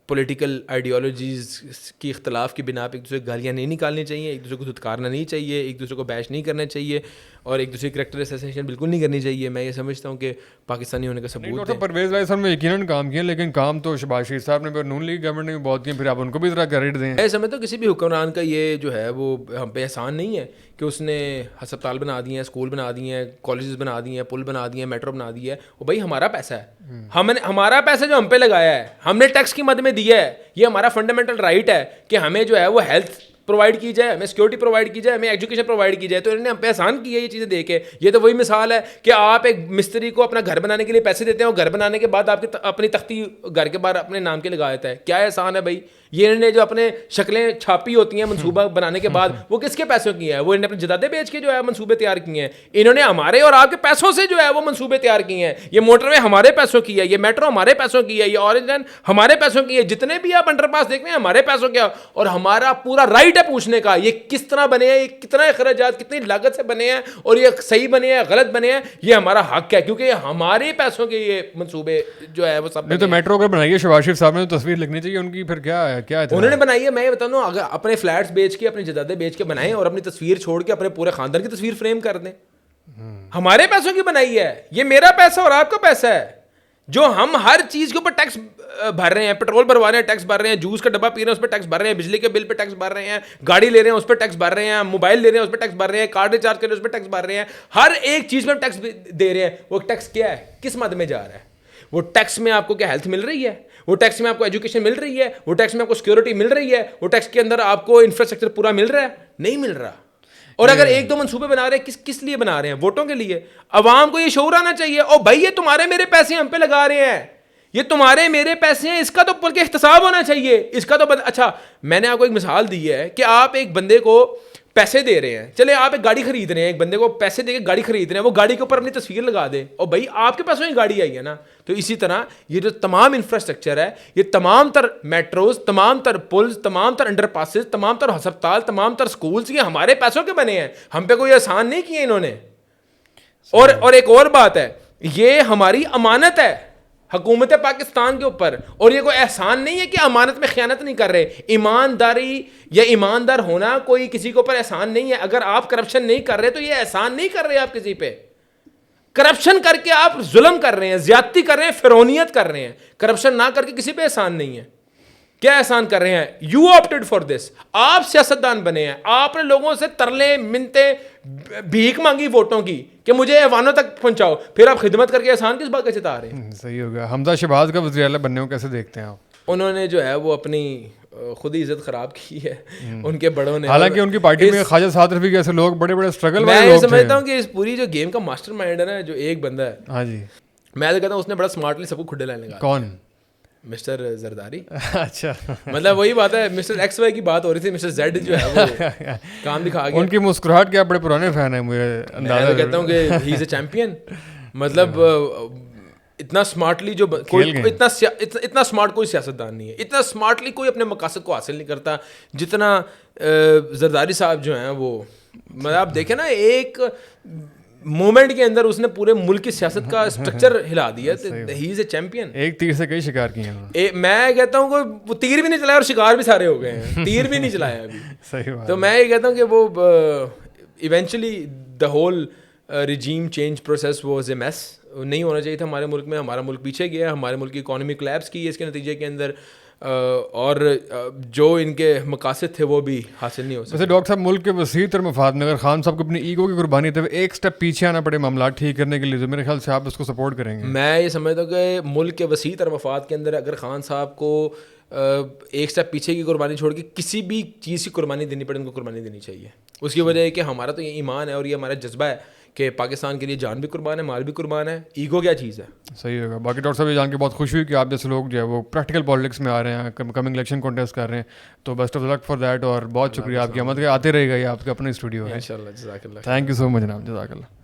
S2: پولیٹیکل آئیڈیالوجیز کی اختلاف کی بنا پہ ایک دوسرے کو گالیاں نہیں نکالنی چاہیے, ایک دوسرے کو دھتکارنا نہیں چاہیے, ایک دوسرے کو بیش نہیں کرنا چاہیے, اور ایک دوسرے کی کریکٹر اسیسینیشن بالکل نہیں کرنی چاہیے. میں یہ سمجھتا ہوں کہ پاکستانی ہونے کا ثبوت ہے.
S1: ڈاکٹر پرویز بھائی صاحب نے یقیناً کام کیا, لیکن کام تو شہباز شریف صاحب نے, نون لیگ گورنمنٹ نے بھی بہت کیا, پھر آپ ان کو بھی ذرا کریڈٹ دیں.
S2: میں سمجھتا ہوں کسی بھی حکمران کا یہ جو ہے وہ ہم پہ احسان نہیں ہے کہ اس نے ہسپتال بنا دیے ہیں, اسکول بنا دیے ہیں, کالجز بنا دیے ہیں, پل بنا دیے ہیں, میٹرو بنا دی ہے. وہ بھائی ہمارا پیسہ ہے, ہمارا پیسہ جو ہم پہ لگایا ہے, ہم نے ٹیکس کی مد میں دیا ہے. یہ ہمارا فنڈامنٹل رائٹ ہے کہ ہمیں جو ہے وہ ہیلتھ پرووائڈ کی جائے, ہمیں سیکورٹی پرووائڈ کی جائے, ہمیں ایجوکیشن پرووائڈ کی جائے. تو انہوں نے ہم پہ احسان کیا یہ چیزیں دے کے. یہ تو وہی مثال ہے کہ آپ ایک مستری کو اپنا گھر بنانے کے لیے پیسے دیتے ہیں, اور گھر بنانے کے بعد آپ کی اپنی تختی گھر کے باہر اپنے نام کے لگا دیتا ہے. کیا احسان ہے بھائی؟ یہ انہوں نے جو اپنے شکلیں چھاپی ہوتی ہیں منصوبہ بنانے کے بعد, وہ کس کے پیسوں کی ہیں؟ وہ انہوں نے اپنے جدادے بیچ کے جو ہے منصوبے تیار کیے ہیں. انہوں نے ہمارے اور آپ کے پیسوں سے جو ہے وہ منصوبے تیار کیے ہیں. یہ موٹر وے ہمارے پیسوں کی ہے, یہ میٹرو ہمارے پیسوں کی ہے, یہ اورنج لائن ہمارے پیسوں کی ہے, جتنے بھی آپ انڈر پاس دیکھ رہے ہیں ہمارے پیسوں کے. اور ہمارا پورا رائٹ ہے پوچھنے کا یہ کس طرح بنے ہیں, یہ کتنا اخراجات کتنی لاگت سے بنے ہیں, اور یہ صحیح بنے ہیں غلط بنے ہیں, یہ ہمارا حق ہے کیونکہ یہ ہمارے پیسوں کے یہ منصوبے جو ہے وہ سب.
S1: نہیں تو میٹرو اگر بنائی ہے شہباز شریف صاحب نے تو تصویر لکھنی چاہیے ان کی, پھر کیا ہے
S2: انہوں نے بنائی ہے. میں یہ بتا دوں اگر اپنے فلیٹس بیچ کے, اپنے جدادے بیچ کے بنائیں اور اپنی تصویر چھوڑ کے اپنے پورے خاندان کی تصویر فریم کر دیں. ہمارے پیسوں کی بنائی ہے, یہ میرا پیسہ اور آپ کا پیسہ ہے. جو ہم ہر چیز کے اوپر ٹیکس بھر رہے ہیں, پیٹرول بھروا رہے ہیں ٹیکس بھر رہے ہیں, جوس کا ڈبہ پی رہے ہیں اس پہ ٹیکس بھر رہے ہیں, بجلی کے بل پہ ٹیکس بھر رہے ہیں, گاڑی لے رہے ہیں اس پہ ٹیکس بھر رہے ہیں, موبائل لے رہے ہیں اس پہ ٹیکس بھر رہے ہیں, کارڈ ریچارج کر رہے ہیں اس پہ ٹیکس بھر رہے ہیں. ہر ایک چیز میں ٹیکس دے رہے ہیں. وہ ٹیکس کیا ہے, کس مد میں جا رہا ہے؟ وہ ٹیکس میں آپ کو کیا ہیلتھ مل رہی ہے, وہ ٹیکس میں آپ کو ایجوکیشن مل رہی ہے, وہ ٹیکس میں آپ کو سیکورٹی مل رہی ہے, وہ ٹیکس کے اندر آپ کو انفراسٹرکچر پورا مل رہا ہے؟ نہیں مل رہا. اور اگر ایک دو منصوبے بنا رہے ہیں, کس لیے بنا رہے ہیں؟ ووٹوں کے لیے. عوام کو یہ شعور آنا چاہیے, او بھائی یہ تمہارے میرے پیسے ہم پہ لگا رہے ہیں, یہ تمہارے میرے پیسے ہیں, اس کا تو بلکہ احتساب ہونا چاہیے, اس کا تو اچھا میں نے آپ کو ایک مثال دی ہے کہ آپ ایک بندے کو پیسے دے رہے ہیں, چلے آپ ایک گاڑی خرید رہے ہیں, ایک بندے کو پیسے دے کے گاڑی خرید رہے ہیں, وہ گاڑی کے اوپر اپنی تصویر لگا دے, اور بھائی آپ کے پیسوں ہی گاڑی آئی ہے نا. تو اسی طرح یہ جو تمام انفراسٹرکچر ہے, یہ تمام تر میٹروز, تمام تر پلز, تمام تر انڈر پاسز, تمام تر ہسپتال, تمام تر اسکولس, یہ ہمارے پیسوں کے بنے ہیں, ہم پہ کوئی احسان نہیں کیے انہوں نے. اور ایک اور بات ہے, یہ ہماری امانت ہے حکومت پاکستان کے اوپر, اور یہ کوئی احسان نہیں ہے کہ امانت میں خیانت نہیں کر رہے. ایمانداری یا ایماندار ہونا کوئی کسی کے اوپر احسان نہیں ہے. اگر آپ کرپشن نہیں کر رہے تو یہ احسان نہیں کر رہے آپ کسی پہ. کرپشن کر کے آپ ظلم کر رہے ہیں, زیادتی کر رہے ہیں, فرونیت کر رہے ہیں. کرپشن نہ کر کے کسی پہ احسان نہیں ہے. کیا احسان کر رہے ہیں؟ You opted for this. آپ سیاستدان بنے ہیں, آپ نے لوگوں سے ترلے منتیں بھیک مانگی ووٹوں کی کہ مجھے ایوانوں تک پہنچاؤ, پھر آپ خدمت کر کے احسان کس بات کا جتا رہے ہیں؟
S1: صحیح ہو گیا. حمزہ شہباز کا وزیر اعلیٰ بننے کو کیسے دیکھتے ہیں آپ؟
S2: انہوں نے جو ہے وہ اپنی خود ہی عزت خراب کی ہے ان کے بڑوں نے.
S1: حالانکہ ان کی پارٹی میں خواجہ سعد رفیقی جیسے لوگ بڑے بڑے اسٹرگل
S2: میں یہ سمجھتا ہوں کہ اس پوری جو گیم کا ماسٹر مائنڈ ہے نا, جو ایک بندہ ہے,
S1: ہاں جی,
S2: میں تو کہتا ہوں اس نے بڑا اسمارٹلی سب کو کھڈے لانے لگا.
S1: کون؟
S2: مسٹر زرداری.
S1: اچھا,
S2: مطلب وہی بات ہے, مسٹر ایکس وائی کی بات ہو رہی تھی, مسٹر زیڈ جو ہے وہ کام دکھا گیا.
S1: ان کی مسکراہٹ کے آپ بڑے پرانے فین ہیں, مجھے اندازہ.
S2: میں کہتا ہوں کہ ہی از اے چیمپئن. مطلب اتنا اسمارٹلی جو اتنا اسمارٹ کوئی سیاستدان نہیں ہے, اتنا اسمارٹلی کوئی اپنے مقاصد کو حاصل نہیں کرتا جتنا زرداری صاحب جو ہیں وہ. مطلب آپ دیکھیں نا, ایک مومنٹ کے اندر اس نے پورے ملک کی سیاست کا اسٹرکچر ہلا دیا. ہی از اے چیمپئن.
S1: ایک تیر سے کئی شکار کیے ہیں.
S2: میں کہتا ہوں کہ وہ تیر بھی نہیں چلایا اور شکار بھی سارے ہو گئے ہیں, تیر بھی نہیں چلایا ابھی.
S1: صحیح بات.
S2: تو میں یہ کہتا ہوں کہ وہ eventually the whole regime change process was a mess. نہیں ہونا چاہیے تھا ہمارے ملک میں. ہمارا ملک پیچھے گیا, ہمارے ملک کی اکانومی کولیپس کی ہے اس کے نتیجے کے اندر, اور جو ان کے مقاصد تھے وہ بھی حاصل نہیں ہو سکتے.
S1: ویسے ڈاکٹر صاحب ملک کے وسیع تر مفاد میں اگر خان صاحب کو اپنی ایگو کی قربانی دے ایک سٹیپ پیچھے آنا پڑے معاملات ٹھیک کرنے کے لیے, تو میرے خیال سے آپ اس کو سپورٹ کریں گے.
S2: میں یہ سمجھتا ہوں کہ ملک کے وسیع تر مفاد کے اندر اگر خان صاحب کو ایک سٹیپ پیچھے کی قربانی چھوڑ کے کسی بھی چیز کی قربانی دینی پڑے, ان کو قربانی دینی چاہیے. اس کی وجہ ہے کہ ہمارا تو یہ ایمان ہے اور یہ ہمارا جذبہ ہے کہ پاکستان کے لیے جان بھی قربان ہے, مال بھی قربان ہے. ایگو کیا چیز ہے؟
S1: صحیح ہوگا. باقی ڈاکٹر صاحب یہ جان کے بہت خوشی ہوئی کہ آپ جیسے لوگ جو ہے وہ پریکٹیکل پالیٹکس میں آ رہے ہیں, کمنگ الیکشن کانٹیسٹ کر رہے ہیں, تو best of luck for that, اور بہت شکریہ آپ کی آمد کا. آتے رہے گا یہ آپ کا اپنا اسٹوڈیو ہے.
S2: انشاءاللہ. جزاک اللہ.
S1: تھینک یو سو مچ جناب, جزاک اللہ.